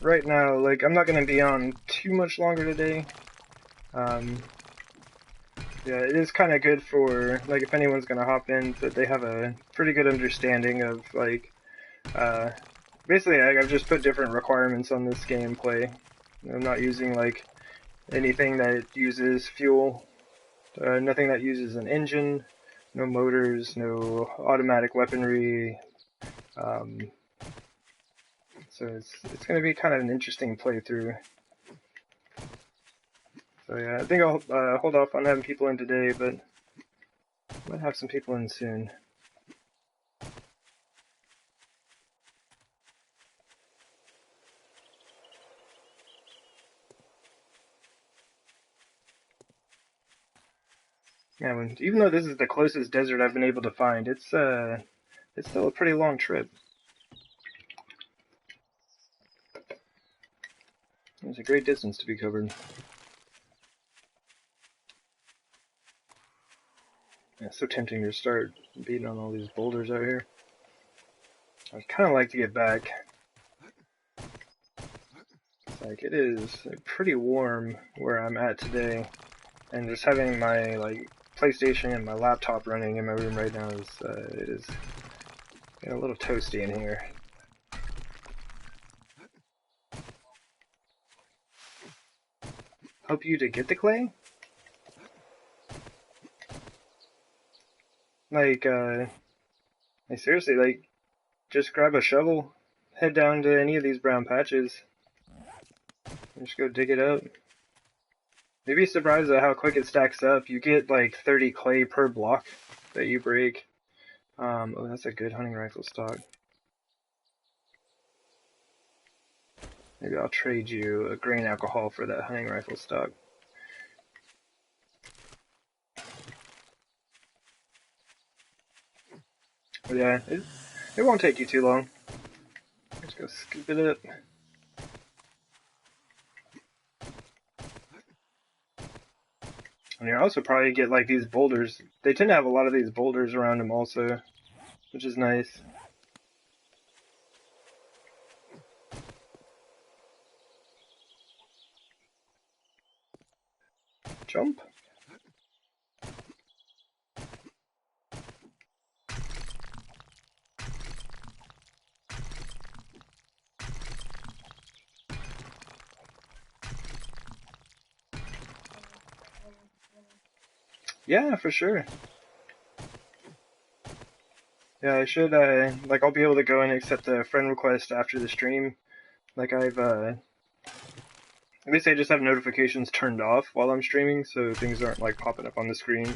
Speaker 1: Right now, like, I'm not gonna be on too much longer today. Yeah, it is kind of good for, like, if anyone's gonna hop in, that they have a pretty good understanding of, like, basically, I've just put different requirements on this gameplay. I'm not using, like, anything that uses fuel, nothing that uses an engine, no motors, no automatic weaponry, so it's going to be kind of an interesting playthrough. So yeah, I think I'll hold off on having people in today, but I might have some people in soon. Yeah, even though this is the closest desert I've been able to find, it's still a pretty long trip. There's a great distance to be covered. Yeah, it's so tempting to start beating on all these boulders out here. I'd kind of like to get back. It's like, it is pretty warm where I'm at today, and just having my like PlayStation and my laptop running in my room right now is it is getting a little toasty in here. Help you to get the clay? Like seriously, like, just grab a shovel, head down to any of these brown patches, and just go dig it up. You'd be surprised at how quick it stacks up. You get like 30 clay per block that you break. Oh, that's a good hunting rifle stock. Maybe I'll trade you a grain alcohol for that hunting rifle stock. But yeah, it won't take you too long. Just go scoop it up. And you also probably get like these boulders. They tend to have a lot of these boulders around them also, which is nice. Jump. Yeah, for sure. Yeah, I should, like, I'll be able to go and accept a friend request after the stream. Like, basically I just have notifications turned off while I'm streaming, so things aren't, like, popping up on the screen.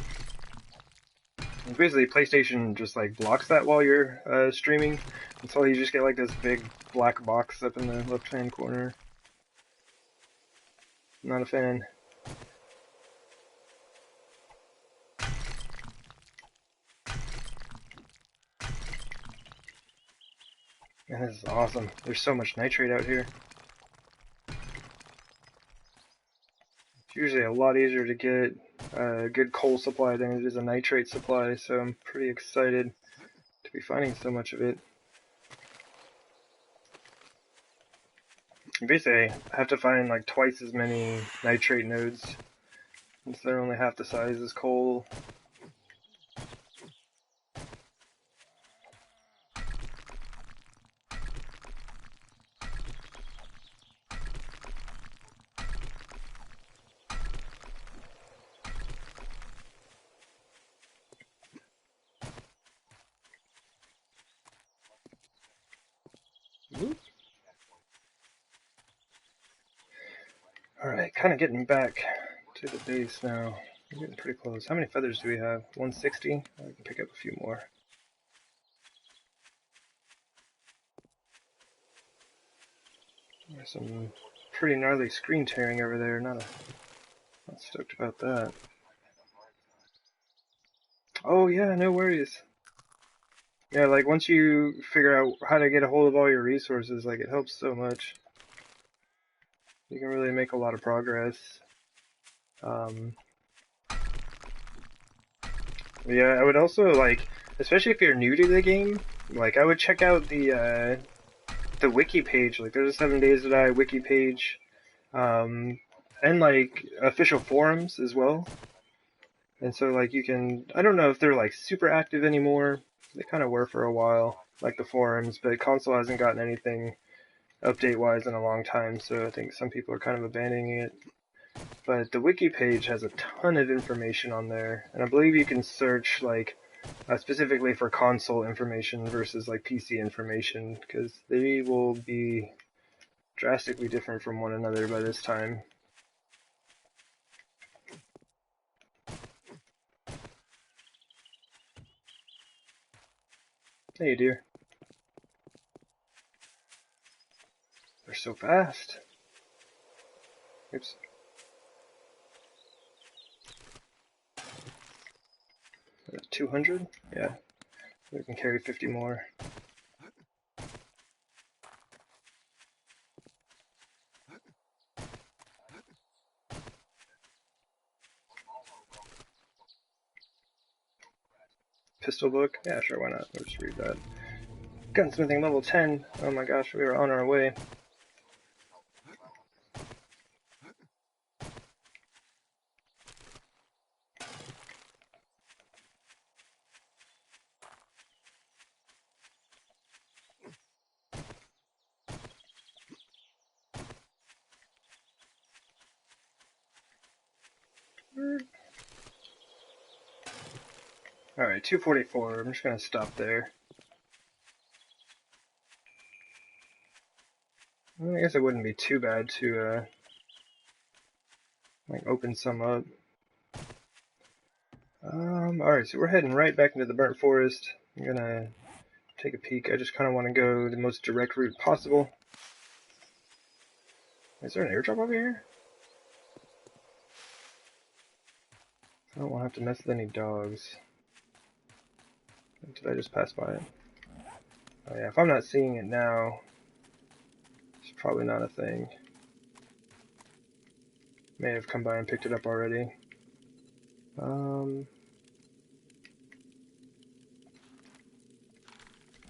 Speaker 1: And basically, PlayStation just, like, blocks that while you're, streaming, and so you just get, like, this big black box up in the left-hand corner. Not a fan. Man, this is awesome. There's so much nitrate out here. It's usually a lot easier to get a good coal supply than it is a nitrate supply, so I'm pretty excited to be finding so much of it. Basically, I have to find like twice as many nitrate nodes, since they're only half the size as coal. Alright, kind of getting back to the base now. We're getting pretty close. How many feathers do we have? 160? I can pick up a few more. There's some pretty gnarly screen tearing over there. Not stoked about that. Oh yeah, no worries. Yeah, like once you figure out how to get a hold of all your resources, like it helps so much. You can really make a lot of progress. Yeah, I would also like, especially if you're new to the game, like I would check out the wiki page. Like there's a 7 Days to Die wiki page, and like official forums as well. And so like you can, I don't know if they're like super active anymore. They kind of were for a while, like the forums, but console hasn't gotten anything update-wise in a long time, so I think some people are kind of abandoning it. But the wiki page has a ton of information on there, and I believe you can search like specifically for console information versus like PC information, because they will be drastically different from one another by this time. Hey, dear. They're so fast. Oops. 200? Yeah. We can carry 50 more. Pistol book? Yeah, sure, why not? We'll just read that. Gunsmithing level 10. Oh my gosh, we are on our way. Alright, 244. I'm just gonna stop there. Well, I guess it wouldn't be too bad to, like, open some up. Alright, so we're heading right back into the burnt forest. I'm gonna take a peek. I just kind of want to go the most direct route possible. Is there an airdrop over here? I don't want to have to mess with any dogs. Did I just pass by it? Oh yeah, if I'm not seeing it now, it's probably not a thing. May have come by and picked it up already.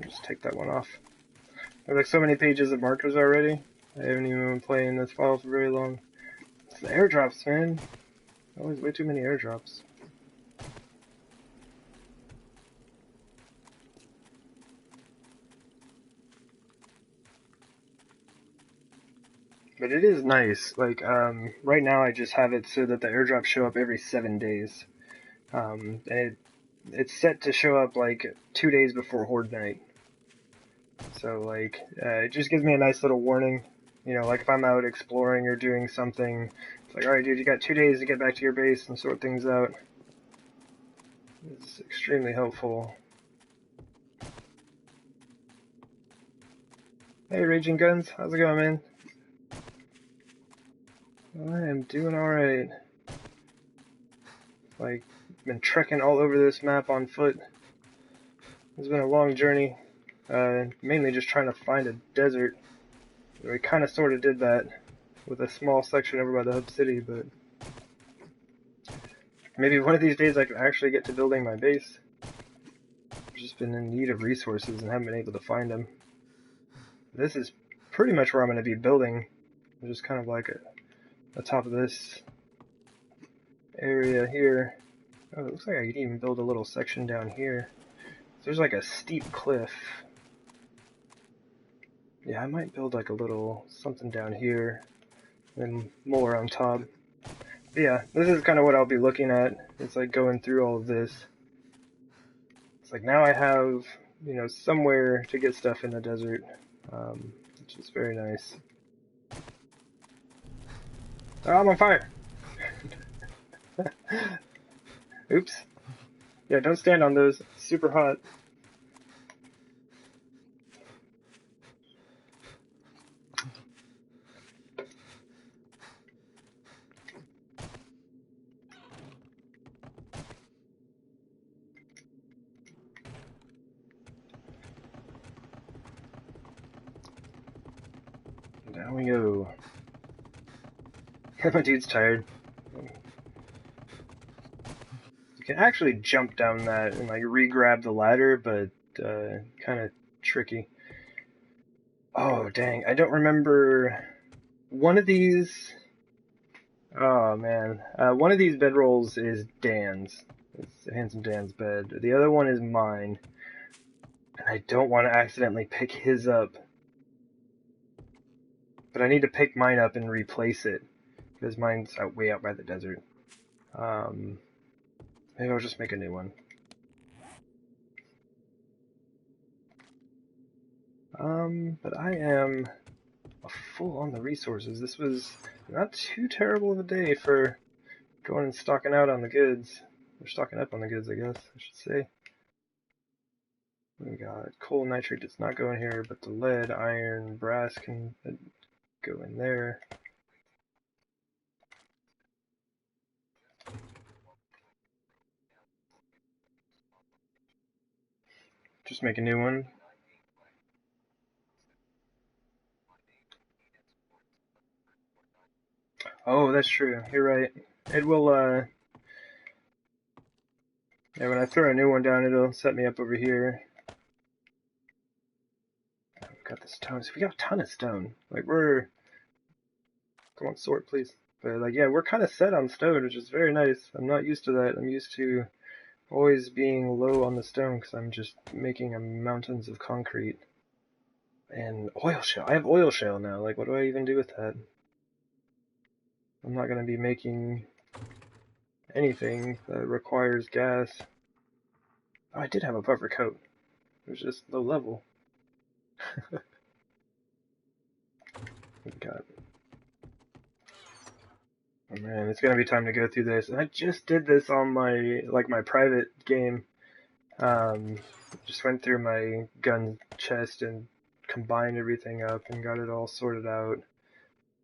Speaker 1: Just take that one off. There's like so many pages of markers already. I haven't even been playing this file for very long. It's the airdrops, man. Always way too many airdrops. But it is nice. Like, right now I just have it so that the airdrops show up every 7 days. And it's set to show up like 2 days before Horde Night. So like, it just gives me a nice little warning. You know, like if I'm out exploring or doing something, it's like, alright dude, you got 2 days to get back to your base and sort things out. It's extremely helpful. Hey Raging Guns, how's it going, man? I am doing alright. Like, been trekking all over this map on foot. It's been a long journey. Mainly just trying to find a desert. We kind of sort of did that with a small section over by the hub city, but maybe one of these days I can actually get to building my base. I've just been in need of resources and haven't been able to find them. This is pretty much where I'm going to be building. Just kind of like the top of this area here. Oh, it looks like I could even build a little section down here. There's like a steep cliff. Yeah, I might build like a little something down here, and more on top. But yeah, this is kind of what I'll be looking at. It's like going through all of this. It's like now I have, you know, somewhere to get stuff in the desert, which is very nice. Oh, I'm on fire! Oops. Yeah, don't stand on those. It's super hot. Down we go. My dude's tired. You can actually jump down that and like re-grab the ladder, but kind of tricky. Oh dang, I don't remember one of these. Oh man, one of these bedrolls is Dan's. It's Handsome Dan's bed. The other one is mine, and I don't want to accidentally pick his up. But I need to pick mine up and replace it because mine's way out by the desert. Maybe I'll just make a new one. But I am full on the resources. This was not too terrible of a day for going and stocking out on the goods. Or stocking up on the goods, I guess, I should say. We got coal nitrate does not go in here, but the lead, iron, brass can go in there. Just make a new one. Oh, that's true. You're right. It will, yeah, when I throw a new one down, it'll set me up over here. We've got the stone. So we got a ton of stone. Like, we're... Come on, sort, please. But, like, yeah, we're kind of set on stone, which is very nice. I'm not used to that. I'm used to always being low on the stone because I'm just making mountains of concrete. And oil shale. I have oil shale now. Like, what do I even do with that? I'm not going to be making anything that requires gas. Oh, I did have a puffer coat. It was just low level. We got... Oh man, it's gonna be time to go through this. And I just did this on my, like, my private game. Just went through my gun chest and combined everything up and got it all sorted out.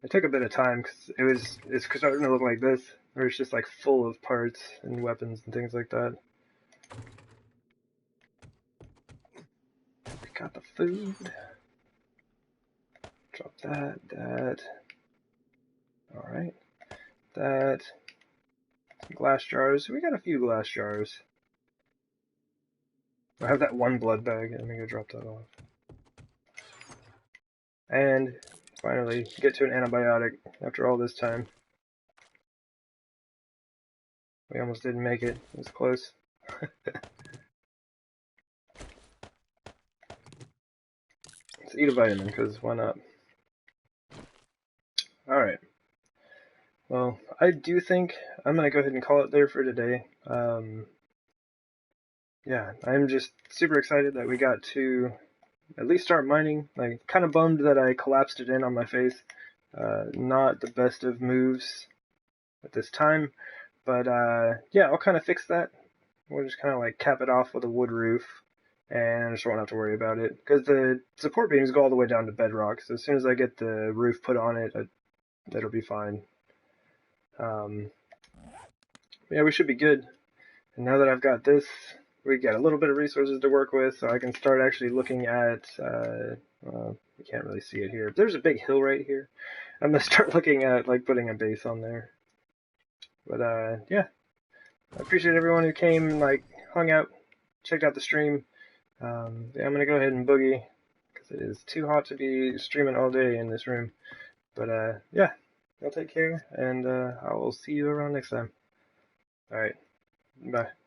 Speaker 1: It took a bit of time because it's starting to look like this, where it's just like full of parts and weapons and things like that. We got the food. Drop that. Alright. That. Some glass jars. We got a few glass jars. I have that one blood bag. Let me go drop that off. And finally, get to an antibiotic after all this time. We almost didn't make it. It was close. Let's eat a vitamin, because why not? Alright. Well, I do think I'm going to go ahead and call it there for today. yeah, I'm just super excited that we got to at least start mining. Like, kind of bummed that I collapsed it in on my face. Not the best of moves at this time, but yeah, I'll kind of fix that. We'll just kind of like cap it off with a wood roof, and I just won't have to worry about it because the support beams go all the way down to bedrock. So as soon as I get the roof put on it, that'll be fine. Um, yeah, we should be good. And now that I've got this, we got a little bit of resources to work with, so I can start actually looking at. Well, you can't really see it here. There's a big hill right here. I'm gonna start looking at like putting a base on there. But yeah, I appreciate everyone who came and like hung out, checked out the stream. Yeah, I'm gonna go ahead and boogie because it is too hot to be streaming all day in this room. But yeah, y'all take care, and I will see you around next time. All right, bye.